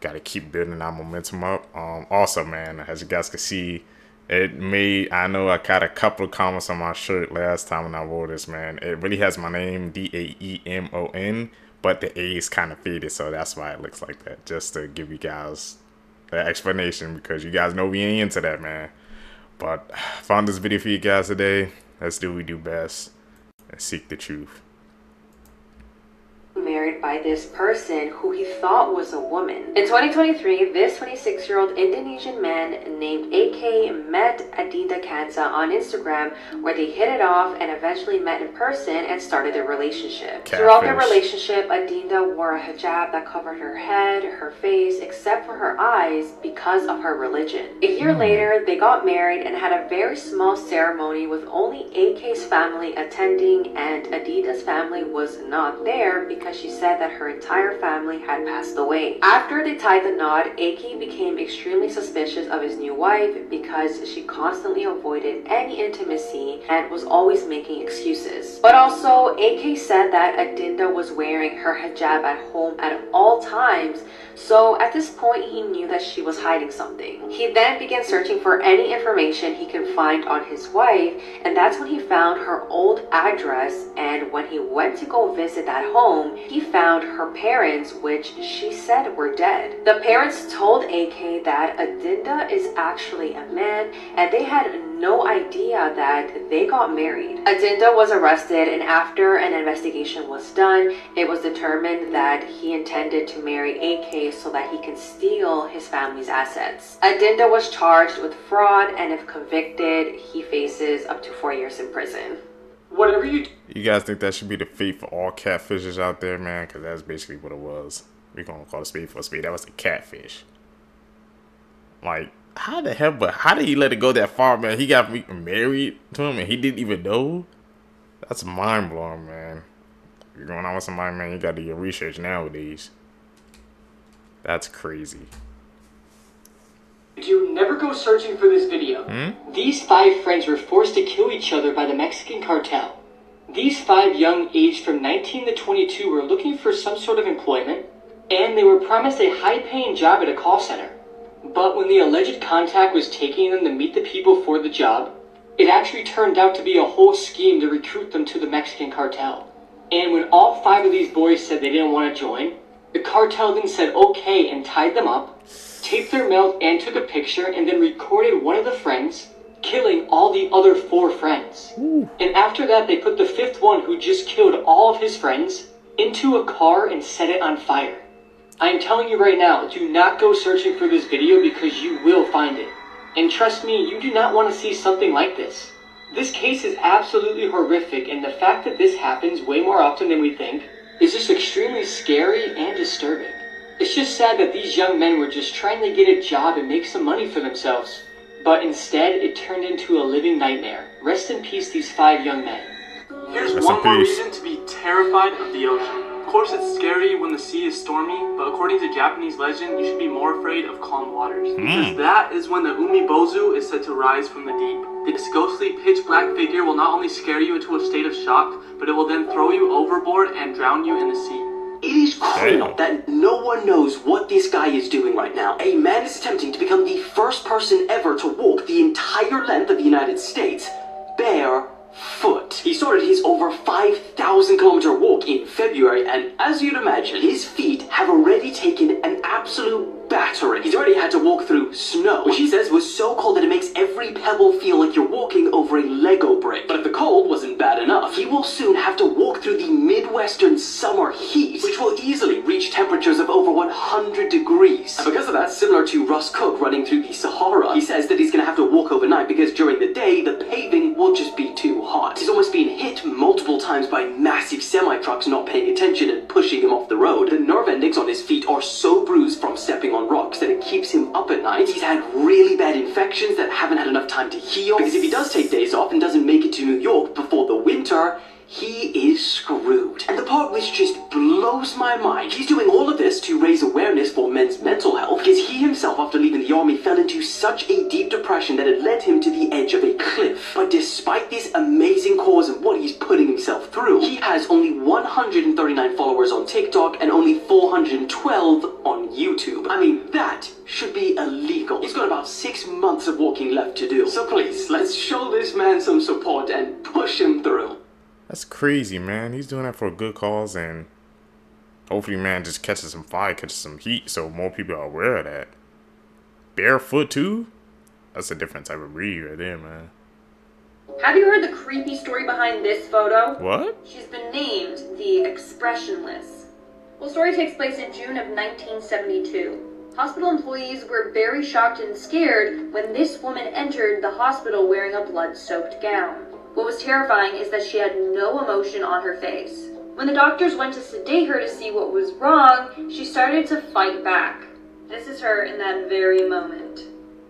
gotta keep building our momentum up. Also, man, as you guys can see, I know I got a couple of comments on my shirt last time when I wore this, man. It really has my name, Daemon, but the A is kind of faded, so that's why it looks like that. Just to give you guys the explanation, because you guys know we ain't into that, man. But I found this video for you guys today. Let's do what we do best and seek the truth. Married by this person who he thought was a woman. In 2023, this 26-year-old Indonesian man named AK met Adinda Kansa on Instagram, where they hit it off and eventually met in person and started their relationship. Throughout their relationship, Adinda wore a hijab that covered her head, her face, except for her eyes, because of her religion. A year later, they got married and had a very small ceremony with only AK's family attending, and Adinda's family was not there because she said that her entire family had passed away. After they tied the knot, AK became extremely suspicious of his new wife because she constantly avoided any intimacy and was always making excuses. But also, AK said that Adinda was wearing her hijab at home at all times, so at this point he knew that she was hiding something. He then began searching for any information he could find on his wife, and that's when he found her old address, and when he went to go visit that home, he found her parents, which she said were dead. The parents told AK that Adinda is actually a man, and they had no idea that they got married. Adinda was arrested, and after an investigation was done, it was determined that he intended to marry AK so that he can steal his family's assets. Adinda was charged with fraud, and if convicted, he faces up to 4 years in prison. Whatever you guys think that should be the fate for all catfishers out there, man? Because that's basically what it was. We're gonna call a spade for a spade. That was a catfish. Like, how the hell? But how did he let it go that far, man? He got married to him and he didn't even know. That's mind blowing, man. If you're going on with somebody, man, you got to do your research nowadays. That's crazy. You never go searching for this video. These 5 friends were forced to kill each other by the Mexican cartel. These 5 young, aged from 19 to 22, were looking for some sort of employment, and they were promised a high-paying job at a call center. But when the alleged contact was taking them to meet the people for the job, it actually turned out to be a whole scheme to recruit them to the Mexican cartel. And when all 5 of these boys said they didn't want to join, the cartel then said okay and tied them up, taped their mouth and took a picture, and then recorded one of the friends killing all the other 4 friends. And after that, they put the 5th one, who just killed all of his friends, into a car and set it on fire. I am telling you right now, do not go searching for this video because you will find it. And trust me, you do not want to see something like this. This case is absolutely horrific, and the fact that this happens way more often than we think is just extremely scary and disturbing. It's just sad that these young men were just trying to get a job and make some money for themselves. But instead, it turned into a living nightmare. Rest in peace, these 5 young men. Here's one more reason to be terrified of the ocean. Of course, it's scary when the sea is stormy, but according to Japanese legend, you should be more afraid of calm waters. Because that is when the umibozu is said to rise from the deep. This ghostly, pitch-black figure will not only scare you into a state of shock, but it will then throw you overboard and drown you in the sea. It is criminal that no one knows what this guy is doing right now. A man is attempting to become the first person ever to walk the entire length of the United States barefoot. He started his over 5,000 kilometer walk in February, and as you'd imagine, his feet have already taken an absolute battering. He's already had to walk through snow, which he says was so cold that it makes every pebble feel like you're walking over a Lego brick. But if the cold wasn't bad enough, he will soon have to walk through the Midwestern summer heat, which will easily reach temperatures of over 100 degrees. And because of that, similar to Russ Cook running through the Sahara, he says that he's going to have to walk overnight because during the day, the paving will just be too hot. He's almost been hit multiple times by massive semi-trucks not paying attention and pushing him off the road. The nerve endings on his feet are so bruised from stepping on rocks that it keeps him up at night. He's had really bad infections that haven't had enough time to heal, because if he does take days off and doesn't make it to New York before the winter, he is screwed. And the part which just blows my mind, he's doing all of this to raise awareness for men's mental health, because he himself, after leaving the army, fell into such a deep depression that it led him to the edge of a cliff. But despite this amazing cause and what he's putting himself through, he has only 139 followers on TikTok and only 412 on YouTube. I mean, that should be illegal. He's got about 6 months of walking left to do. So please, let's show this man some support and push him through. That's crazy, man. He's doing that for a good cause, and hopefully, man, just catches some fire, catches some heat, so more people are aware of that. Barefoot, too? That's a different type of breed right there, man. Have you heard the creepy story behind this photo? What? She's been named the Expressionless. Well, the story takes place in June of 1972. Hospital employees were very shocked and scared when this woman entered the hospital wearing a blood-soaked gown. What was terrifying is that she had no emotion on her face. When the doctors went to sedate her to see what was wrong, she started to fight back. This is her in that very moment.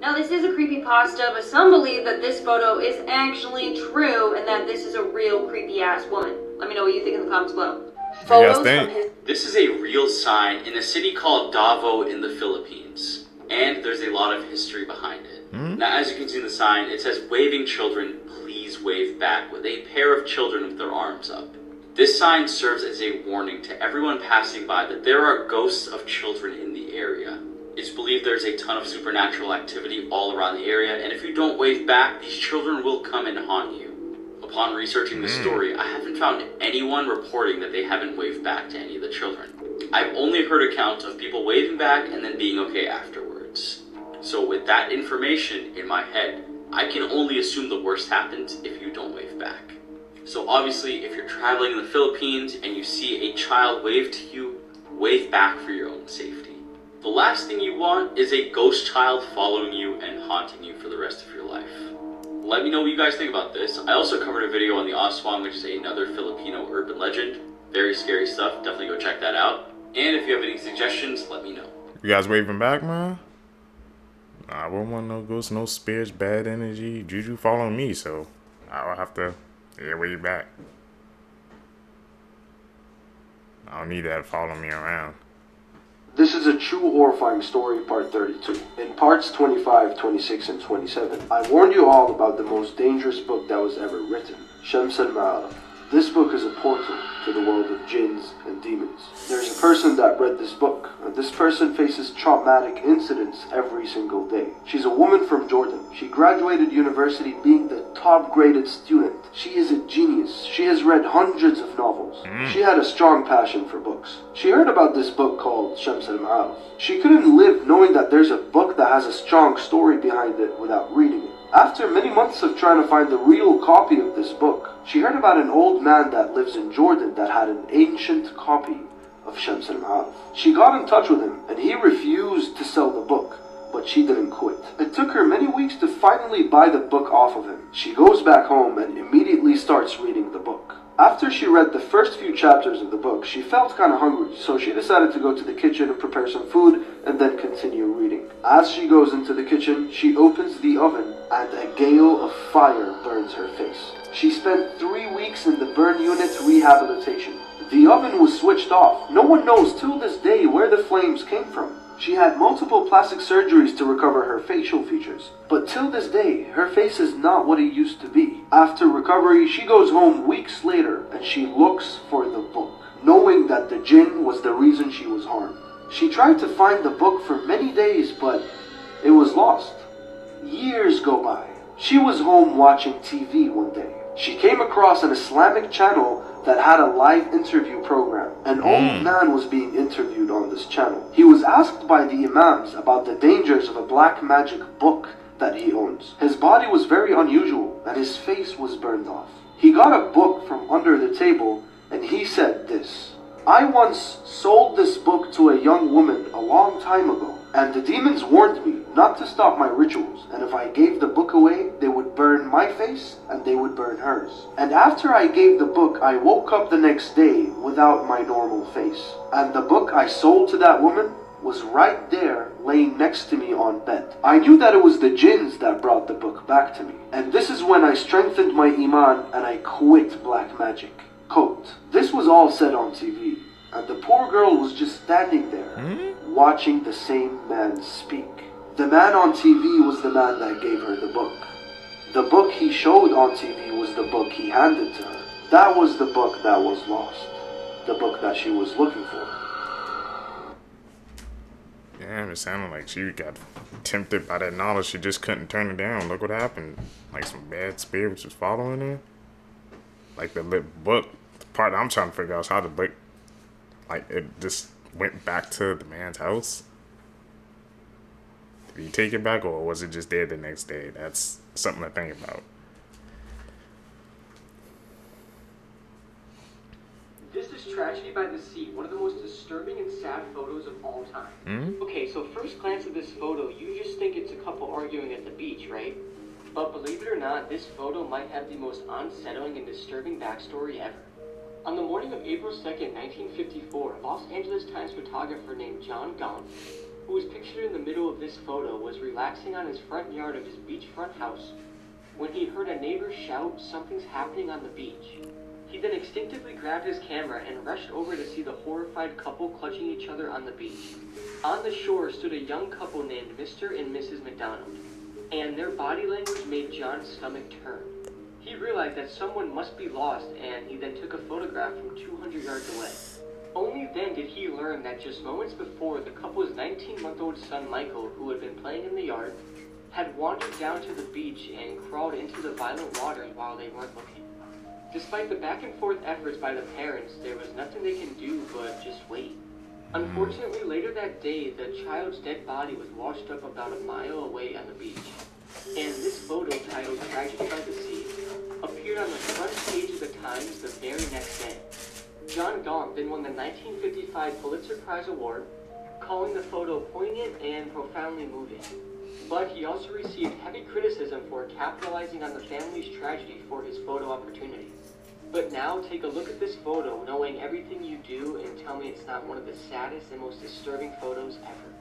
Now, this is a creepypasta, but some believe that this photo is actually true and that this is a real creepy-ass woman. Let me know what you think in the comments below. Photos from his... This is a real sign in a city called Davao in the Philippines, and there's a lot of history behind it. Now, as you can see in the sign, it says, "Waving children, please wave back," with a pair of children with their arms up. This sign serves as a warning to everyone passing by that there are ghosts of children in the area. It's believed there's a ton of supernatural activity all around the area, and if you don't wave back, these children will come and haunt you. A Upon researching the story, I haven't found anyone reporting that they haven't waved back to any of the children. I've only heard accounts of people waving back and then being okay afterwards. So with that information in my head, I can only assume the worst happens if you don't wave back. So obviously, if you're traveling in the Philippines and you see a child wave to you, wave back for your own safety. The last thing you want is a ghost child following you and haunting you for the rest of your life. Let me know what you guys think about this. I also covered a video on the Aswang, which is another Filipino urban legend. Very scary stuff. Definitely go check that out. And if you have any suggestions, let me know. You guys waving back, man? I wouldn't want no ghosts, no spirits, bad energy, juju following me, so I'll have to wave back. I don't need that following me around. This is a true horrifying story, part 32. In parts 25, 26, and 27, I warned you all about the most dangerous book that was ever written, Shams al-Ma'arif. This book is a portal to the world of jinns and demons. There's a person that read this book, and this person faces traumatic incidents every single day. She's a woman from Jordan. She graduated university being the top graded student. She is a genius. She has read hundreds of novels. She had a strong passion for books. She heard about this book called Shams al-Ma'arif. She couldn't live knowing that there's a book that has a strong story behind it without reading it. After many months of trying to find the real copy of this book, she heard about an old man that lives in Jordan that had an ancient copy of Shams al-Ma'arif. She got in touch with him, and he refused to sell the book, but she didn't quit. It took her many weeks to finally buy the book off of him. She goes back home and immediately starts reading the book. After she read the first few chapters of the book, she felt kind of hungry, so she decided to go to the kitchen and prepare some food and then continue reading. As she goes into the kitchen, she opens the oven and a gale of fire burns her face. She spent 3 weeks in the burn unit rehabilitation. The oven was switched off. No one knows till this day where the flames came from. She had multiple plastic surgeries to recover her facial features. But till this day, her face is not what it used to be. After recovery, she goes home weeks later and she looks for the book, knowing that the jinn was the reason she was harmed. She tried to find the book for many days, but it was lost. Years go by. She was home watching TV one day. She came across an Islamic channel that had a live interview program. An old man was being interviewed on this channel. He was asked by the imams about the dangers of a black magic book that he owns. His body was very unusual and his face was burned off. He got a book from under the table and he said this: "I once sold this book to a young woman a long time ago, and the demons warned me not to stop my rituals, and if I gave the book away, they would burn my face and they would burn hers. And after I gave the book, I woke up the next day without my normal face. And the book I sold to that woman was right there laying next to me on bed. I knew that it was the jinns that brought the book back to me. And this is when I strengthened my iman and I quit black magic." Quote, this was all said on TV, and the poor girl was just standing there, watching the same man speak. The man on TV was the man that gave her the book. The book he showed on TV was the book he handed to her. That was the book that was lost. The book that she was looking for. Damn, it sounded like she got tempted by that knowledge. She just couldn't turn it down. Look what happened. Like some bad spirits was following her. Like the book, the part I'm trying to figure out is how the book, like, it just went back to the man's house. Did he take it back, or was it just there the next day? That's something to think about. This is Tragedy by the Sea, one of the most disturbing and sad photos of all time. Okay, so first glance at this photo, you just think it's a couple arguing at the beach, right? But believe it or not, this photo might have the most unsettling and disturbing backstory ever. On the morning of April 2nd, 1954, Los Angeles Times photographer named John Gaunt, who is pictured in the middle of this photo, was relaxing on his front yard of his beachfront house when he heard a neighbor shout, "Something's happening on the beach." He then instinctively grabbed his camera and rushed over to see the horrified couple clutching each other on the beach. On the shore stood a young couple named Mr. and Mrs. McDonald, and their body language made John's stomach turn. He realized that someone must be lost, and he then took a photograph from 200 yards away. Only then did he learn that just moments before, the couple's 19-month-old son Michael, who had been playing in the yard, had wandered down to the beach and crawled into the violent waters while they weren't looking. Despite the back and forth efforts by the parents, there was nothing they can do but just wait. Unfortunately, later that day, the child's dead body was washed up about a mile away on the beach. And this photo, titled "Tragedy by the Sea," appeared on the front page of the Times the very next day. John Gaunt then won the 1955 Pulitzer Prize Award, calling the photo poignant and profoundly moving. But he also received heavy criticism for capitalizing on the family's tragedy for his photo opportunity. But now, take a look at this photo, knowing everything you do, and tell me it's not one of the saddest and most disturbing photos ever.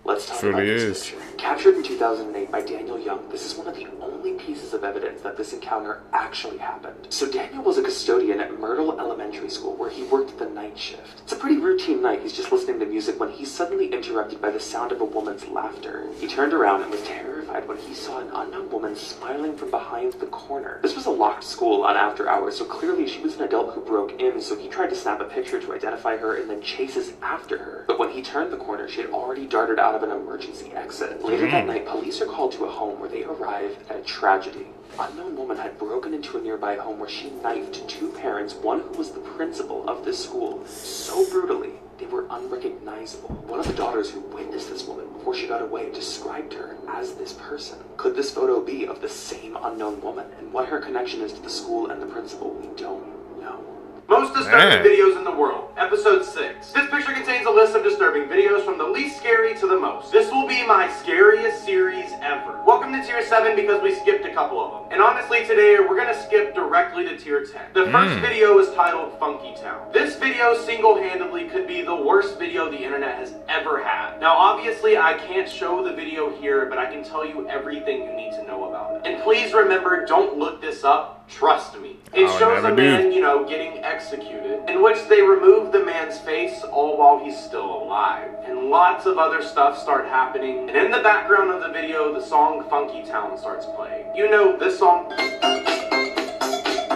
Let's talk Truly about this is. picture. Captured in 2008 by Daniel Young, this is one of the only pieces of evidence that this encounter actually happened. So Daniel was a custodian at Myrtle Elementary School where he worked the night shift. It's a pretty routine night. He's just listening to music when he's suddenly interrupted by the sound of a woman's laughter. He turned around and was terrified when he saw an unknown woman smiling from behind the corner. This was a locked school on after hours, so clearly she was an adult who broke in, so he tried to snap a picture to identify her and then chases after her. But when he turned the corner, she had already darted out of an emergency exit. Later that night, police are called to a home where they arrive at a tragedy. An unknown woman had broken into a nearby home where she knifed two parents, one who was the principal of this school, so brutally they were unrecognizable. One of the daughters who witnessed this woman before she got away described her as this person. Could this photo be of the same unknown woman? And what her connection is to the school and the principal, we don't know. Most disturbing videos in the world. Episode 6. This picture contains a list of disturbing videos from the least scary to the most. This will be my scariest series ever. Welcome to Tier 7 because we skipped a couple of them. And honestly today, we're gonna skip directly to Tier 10. The first video is titled Funky Town. This video single-handedly could be the worst video the internet has ever had. Now obviously I can't show the video here, but I can tell you everything you need to know about it. And please remember, don't look this up, trust me. It shows a man, you know, getting executed, in which they remove the man's face all while he's still alive. And lots of other stuff start happening. And in the background of the video, the song Funky Town starts playing. You know this song?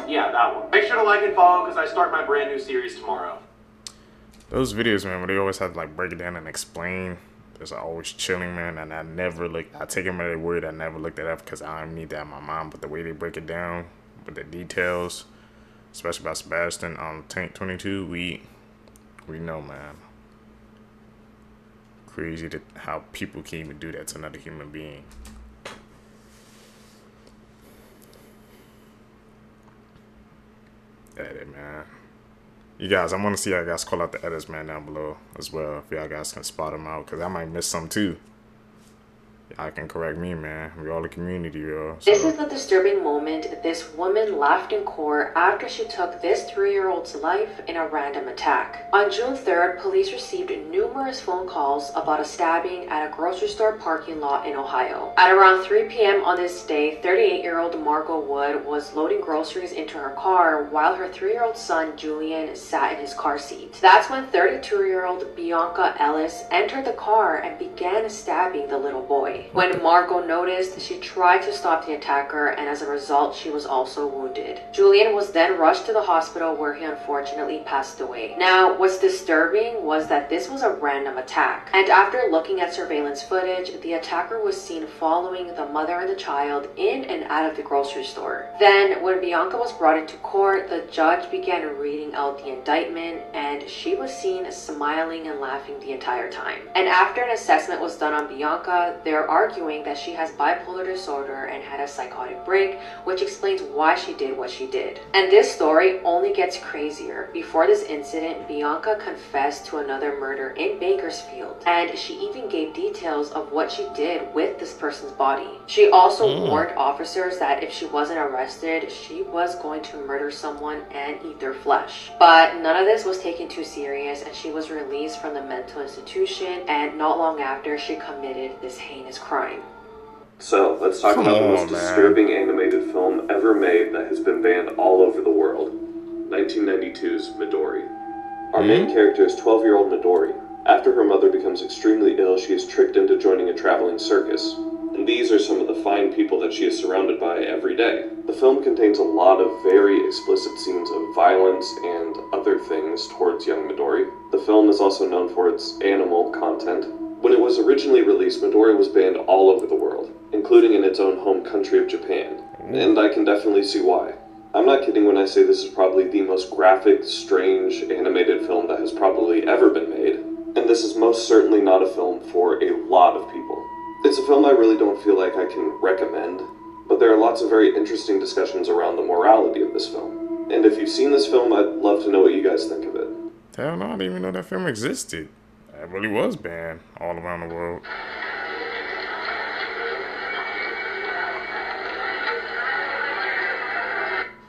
Yeah, that one. Make sure to like and follow because I start my brand new series tomorrow. Those videos, man, where they always have to like break it down and explain. It's always chilling, man, and I never look. I take them at their word. I never looked it up because I don't need that in my mind. But the way they break it down with the details, especially about Sebastian on Tank 22, we know, man. Crazy to how people can even do that to another human being. Edit, man. You guys, I want to see y'all guys call out the edits, man, down below as well. If y'all guys can spot them out, because I might miss some too. Y'all can correct me, man. We all the community, yo. So. This is the disturbing moment. This woman laughed in court after she took this 3-year-old's life in a random attack. On June 3rd, police received numerous phone calls about a stabbing at a grocery store parking lot in Ohio. At around 3 p.m. on this day, 38-year-old Margot Wood was loading groceries into her car while her 3-year-old son, Julian, sat in his car seat. That's when 32-year-old Bianca Ellis entered the car and began stabbing the little boy. When Margot noticed, she tried to stop the attacker, and as a result, she was also wounded. Julian was then rushed to the hospital where he unfortunately passed away. Now, what's disturbing was that this was a random attack, and after looking at surveillance footage, the attacker was seen following the mother and the child in and out of the grocery store. Then, when Bianca was brought into court, the judge began reading out the indictment, and she was seen smiling and laughing the entire time. And after an assessment was done on Bianca, they're arguing that she has bipolar disorder and had a psychotic break, which explains why she did what she did. And this story only gets crazier. Before this incident, Bianca confessed to another murder in Bakersfield, and she even gave details of what she did with this person's body. She also warned officers that if she wasn't arrested, she was going to murder someone and eat their flesh. But none of this was taken too serious, and she was released from the mental institution, and not long after, she committed this heinous crime. So, let's talk about the most disturbing animated film ever made that has been banned all over the world. 1992's Midori. Our main character is 12-year-old Midori. After her mother becomes extremely ill, she is tricked into joining a traveling circus. And these are some of the fine people that she is surrounded by every day. The film contains a lot of very explicit scenes of violence and other things towards young Midori. The film is also known for its animal content. When it was originally released, Midori was banned all over the world, including in its own home country of Japan. And I can definitely see why. I'm not kidding when I say this is probably the most graphic, strange, animated film that has probably ever been made. And this is most certainly not a film for a lot of people. It's a film I really don't feel like I can recommend, but there are lots of very interesting discussions around the morality of this film. And if you've seen this film, I'd love to know what you guys think of it. Hell no, I didn't even know that film existed. It really was banned all around the world.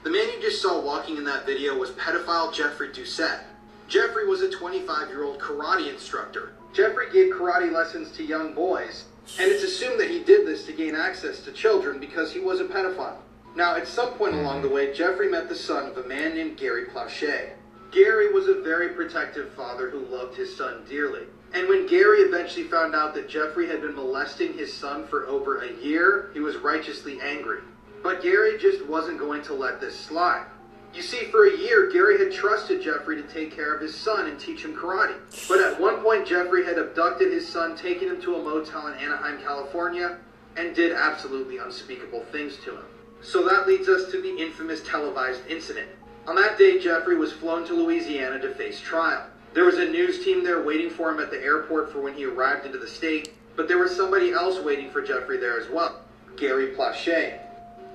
The man you just saw walking in that video was pedophile Jeffrey Doucette. Jeffrey was a 25-year-old karate instructor. Jeffrey gave karate lessons to young boys, and it's assumed that he did this to gain access to children because he was a pedophile. Now, at some point along the way, Jeffrey met the son of a man named Gary Plauché. Gary was a very protective father who loved his son dearly. And when Gary eventually found out that Jeffrey had been molesting his son for over a year, he was righteously angry. But Gary just wasn't going to let this slide. You see, for a year, Gary had trusted Jeffrey to take care of his son and teach him karate. But at one point, Jeffrey had abducted his son, taken him to a motel in Anaheim, California, and did absolutely unspeakable things to him. So that leads us to the infamous televised incident. On that day, Jeffrey was flown to Louisiana to face trial. There was a news team there waiting for him at the airport for when he arrived into the state, but there was somebody else waiting for Jeffrey there as well, Gary Plauché.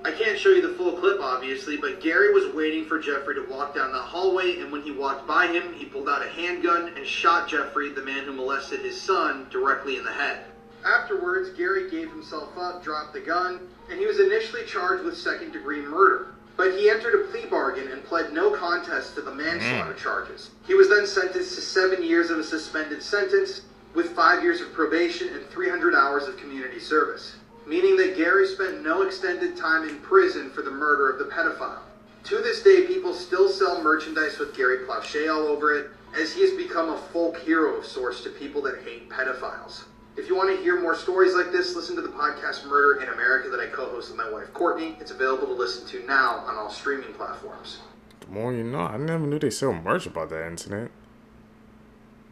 I can't show you the full clip, obviously, but Gary was waiting for Jeffrey to walk down the hallway, and when he walked by him, he pulled out a handgun and shot Jeffrey, the man who molested his son, directly in the head. Afterwards, Gary gave himself up, dropped the gun, and he was initially charged with second-degree murder. But he entered a plea bargain and pled no contest to the manslaughter charges. He was then sentenced to 7 years of a suspended sentence, with 5 years of probation and 300 hours of community service, meaning that Gary spent no extended time in prison for the murder of the pedophile. To this day, people still sell merchandise with Gary Plauché all over it, as he has become a folk hero of sorts to people that hate pedophiles. If you want to hear more stories like this, listen to the podcast Murder in America that I co-host with my wife Courtney. It's available to listen to now on all streaming platforms. The more you know, I never knew they sell merch about that incident.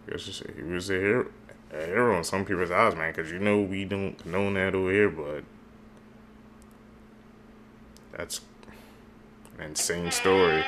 I guess he was a hero in some people's eyes, man, because you know we don't know that over here, but that's an insane story.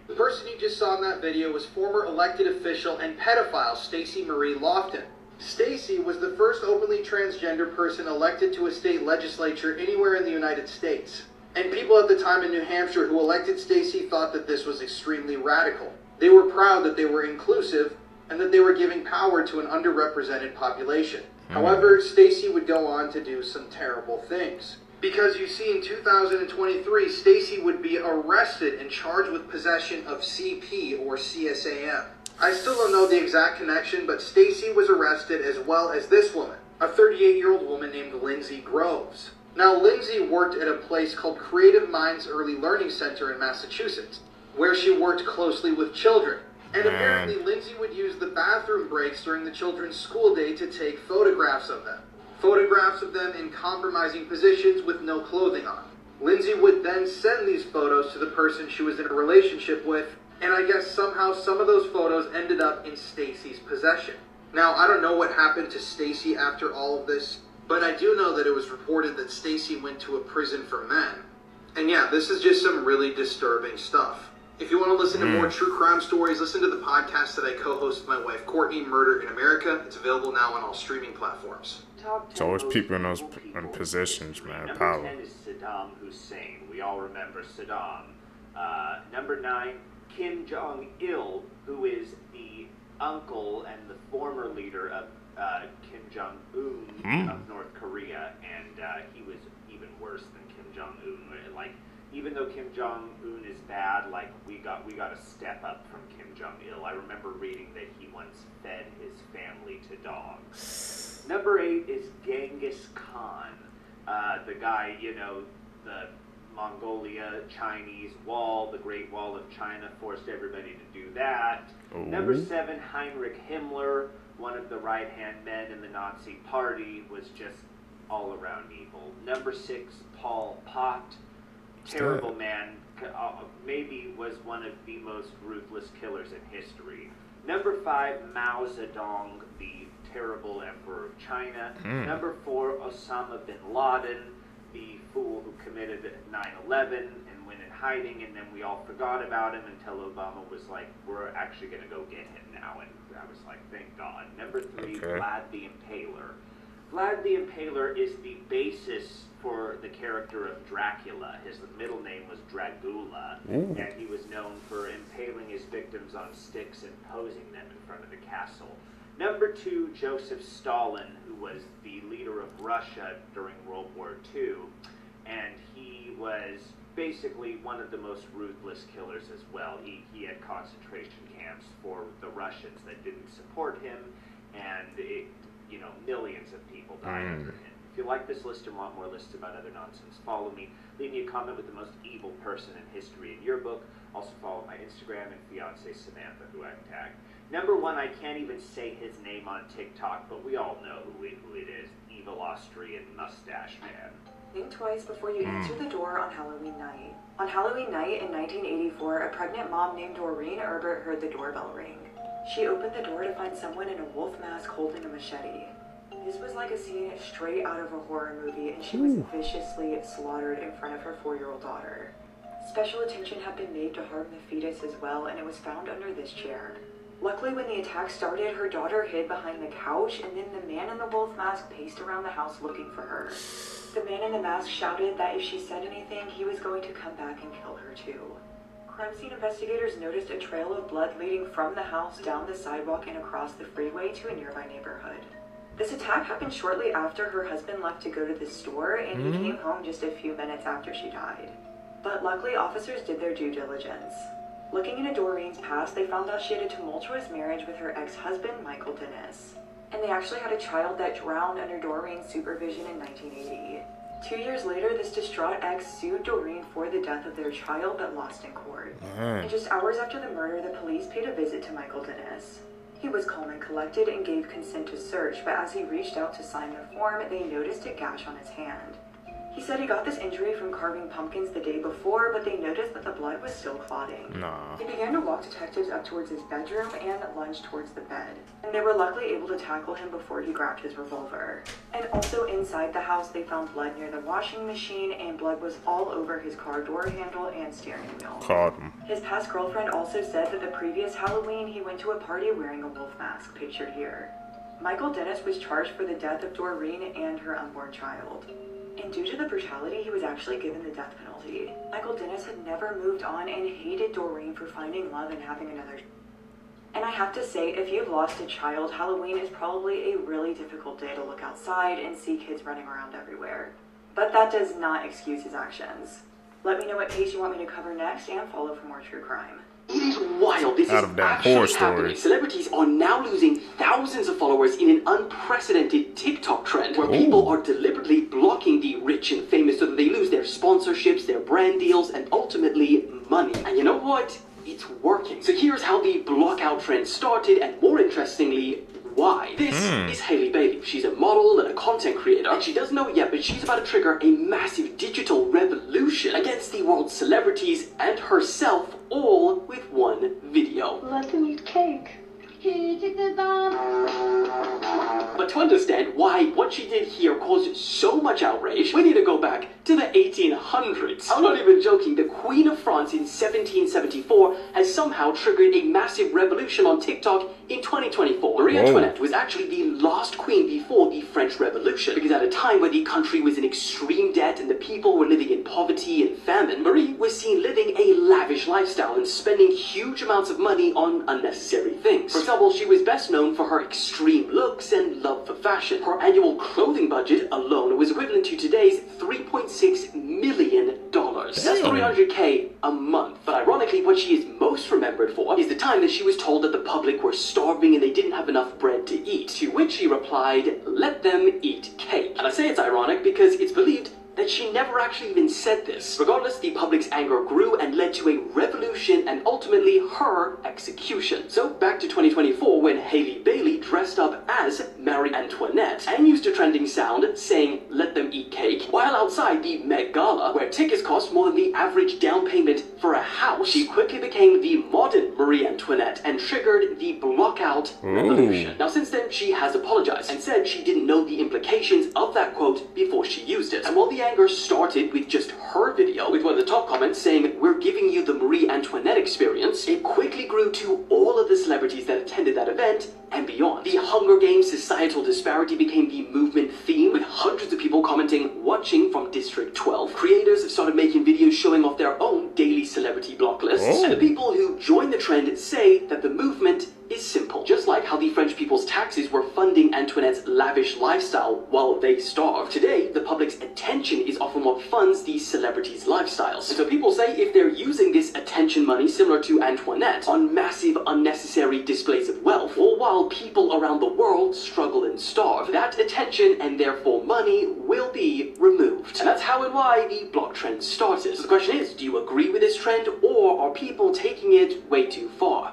The person you just saw in that video was former elected official and pedophile Stacey Marie Lofton. Stacey was the first openly transgender person elected to a state legislature anywhere in the United States. And people at the time in New Hampshire who elected Stacey thought that this was extremely radical. They were proud that they were inclusive and that they were giving power to an underrepresented population. However, Stacey would go on to do some terrible things. Because you see, in 2023, Stacey would be arrested and charged with possession of CP or CSAM. I still don't know the exact connection, but Stacey was arrested as well as this woman, a 38-year-old woman named Lindsay Groves. Now, Lindsay worked at a place called Creative Minds Early Learning Center in Massachusetts, where she worked closely with children. And apparently, Lindsay would use the bathroom breaks during the children's school day to take photographs of them. Photographs of them in compromising positions with no clothing on. Lindsay would then send these photos to the person she was in a relationship with, and I guess somehow some of those photos ended up in Stacey's possession. Now, I don't know what happened to Stacey after all of this, but I do know that it was reported that Stacey went to a prison for men. And yeah, this is just some really disturbing stuff. If you want to listen to more true crime stories, listen to the podcast that I co-host with my wife Courtney, Murder in America. It's available now on all streaming platforms. It's always people in those positions, man. Power. Number 10 is Saddam Hussein. We all remember Saddam. Number 9, Kim Jong-il, who is the uncle and the former leader of Kim Jong-un of North Korea, and he was even worse than Kim Jong-un. Like, even though Kim Jong-un is bad, like, we got to step up from Kim Jong-il. I remember reading that he once fed his family to dogs. Number 8 is Genghis Khan, the guy, you know, the Mongolia Chinese wall, the Great Wall of China, forced everybody to do that. Number 7, Heinrich Himmler, one of the right-hand men in the Nazi Party, was just all around evil. Number 6, Pol Pot, terrible man, maybe was one of the most ruthless killers in history. Number 5, Mao Zedong, the terrible emperor of China. Number 4, Osama bin Laden, the fool who committed 9/11 and went in hiding, and then we all forgot about him until Obama was like, we're actually going to go get him now, and I was like, thank God. Number 3, Vlad the Impaler. Vlad the Impaler is the basis for the character of Dracula. His middle name was Dragula, and he was known for impaling his victims on sticks and posing them in front of the castle. Number 2, Joseph Stalin, who was the leader of Russia during World War II, and he was basically one of the most ruthless killers as well. He had concentration camps for the Russians that didn't support him, and millions of people died under him. If you like this list and want more lists about other nonsense, follow me. Leave me a comment with the most evil person in history in your book. Also follow my Instagram and fiance Samantha, who I've tagged. Number 1, I can't even say his name on TikTok, but we all know who it is. Evil Austrian mustache man. Think twice before you answer the door on Halloween night. On Halloween night in 1984, a pregnant mom named Doreen Herbert heard the doorbell ring. She opened the door to find someone in a wolf mask holding a machete. This was like a scene straight out of a horror movie, and she was viciously slaughtered in front of her 4-year-old daughter. Special attention had been made to harm the fetus as well, and it was found under this chair. Luckily, when the attack started, her daughter hid behind the couch, and then the man in the wolf mask paced around the house looking for her. The man in the mask shouted that if she said anything, he was going to come back and kill her too. Crime scene investigators noticed a trail of blood leading from the house down the sidewalk and across the freeway to a nearby neighborhood. This attack happened shortly after her husband left to go to the store, and he came home just a few minutes after she died. But luckily, officers did their due diligence. Looking into Doreen's past, they found out she had a tumultuous marriage with her ex-husband, Michael Dennis. And they actually had a child that drowned under Doreen's supervision in 1980. 2 years later, this distraught ex sued Doreen for the death of their child, but lost in court. And just hours after the murder, the police paid a visit to Michael Dennis. He was calm and collected and gave consent to search, but as he reached out to sign the form, they noticed a gash on his hand. He said he got this injury from carving pumpkins the day before, but they noticed that the blood was still clotting. They began to walk detectives up towards his bedroom and lunged towards the bed. And they were luckily able to tackle him before he grabbed his revolver. And also inside the house, they found blood near the washing machine, and blood was all over his car door handle and steering wheel. Caught him. His past girlfriend also said that the previous Halloween, he went to a party wearing a wolf mask, pictured here. Michael Dennis was charged for the death of Doreen and her unborn child. And due to the brutality, he was actually given the death penalty. Michael Dennis had never moved on and hated Doreen for finding love and having another. And I have to say, if you've lost a child, Halloween is probably a really difficult day to look outside and see kids running around everywhere. But that does not excuse his actions. Let me know what case you want me to cover next and follow for more true crime. It is wild. This is actually happening. Celebrities are now losing thousands of followers in an unprecedented TikTok trend, where people are deliberately blocking the rich and famous so that they lose their sponsorships, their brand deals, and ultimately money. And you know what? It's working. So here's how the blockout trend started, and more interestingly, why. This is Hailey Bailey. She's a model and a content creator, and she doesn't know it yet, but she's about to trigger a massive digital revolution against the world's celebrities and herself, all with one video. Let them eat cake. Here, take the bomb. But to understand why what she did here caused so much outrage, we need to go back to the 1800s. I'm not even joking. The Queen of France in 1774 has somehow triggered a massive revolution on TikTok in 2024. Marie Antoinette was actually the last queen before the French Revolution, because at a time where the country was in extreme debt and the people were living in poverty and famine, Marie was seen living a lavish lifestyle and spending huge amounts of money on unnecessary things. For example, she was best known for her extreme looks and love for fashion. Her annual clothing budget alone was equivalent to today's $3.6 million. That's $300K a month. But ironically, what she is most remembered for is the time that she was told that the public were starving and they didn't have enough bread to eat, to which she replied, "Let them eat cake." And I say it's ironic because it's believed that she never actually even said this. Regardless, the public's anger grew and led to a revolution and ultimately her execution. So back to 2024 when Hailey Bailey dressed up as Marie Antoinette and used a trending sound saying "let them eat cake" while outside the Met Gala where tickets cost more than the average down payment for a house. She quickly became the modern Marie Antoinette and triggered the blockout revolution. Now since then she has apologized and said she didn't know the implications of that quote before she used it. And while the anger started with just her video, with one of the top comments saying "we're giving you the Marie Antoinette experience," it quickly grew to all of the celebrities that attended that event and beyond. The Hunger Games societal disparity became the movement theme, with hundreds of people commenting "watching from District 12." Creators have started making videos showing off their own daily celebrity block lists, and the people who join the trend say that the movement is simple. Just like how the French people's taxes were funding Antoinette's lavish lifestyle while they starved, today the public's attention is often what funds these celebrities' lifestyles. And so people say if they're using this attention money similar to Antoinette on massive unnecessary displays of wealth, or while people around the world struggle and starve, that attention and therefore money will be removed. And that's how and why the block trend started. So the question is, do you agree with this trend, or are people taking it way too far?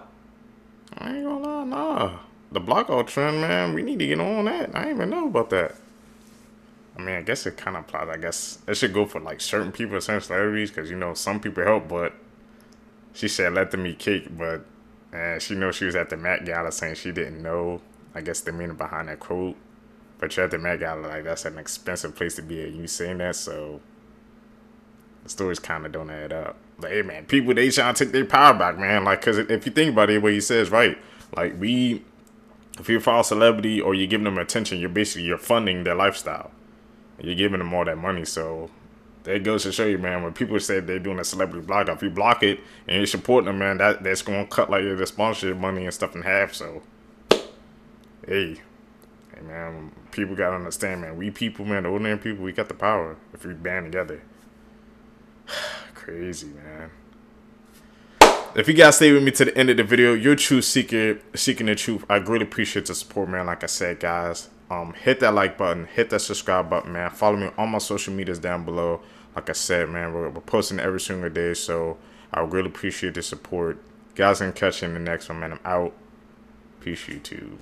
I ain't gonna lie, nah. The blockout trend, man, we need to get on that. I didn't even know about that. I mean, I guess it kind of applies. I guess it should go for like certain people, certain celebrities, because you know some people help. But she said let them eat cake, but she knows she was at the Met Gala saying she didn't know. I guess the meaning behind that quote. But you're at the Met Gala, like that's an expensive place to be at. You saying that, so the stories kind of don't add up. Like, hey man, people, they trying to take their power back, man. Like, cause if you think about it, what he says, right? Like if you follow a celebrity or you're giving them attention, you're funding their lifestyle. You're giving them all that money. So that goes to show you, man, when people say they're doing a celebrity block, if you block it and you're supporting them, man, that's gonna cut like the sponsorship money and stuff in half. So hey man, people gotta understand, man. We people, man, the ordinary people, we got the power if we band together. Crazy, man. If you guys stay with me to the end of the video, you're a true seeker, seeking the truth. I greatly appreciate the support, man. Like I said, guys, hit that like button, hit that subscribe button, man. Follow me on all my social medias down below. Like I said, man, we're posting every single day, so I really appreciate the support. Guys, can catch you in the next one, man. I'm out. Peace, YouTube.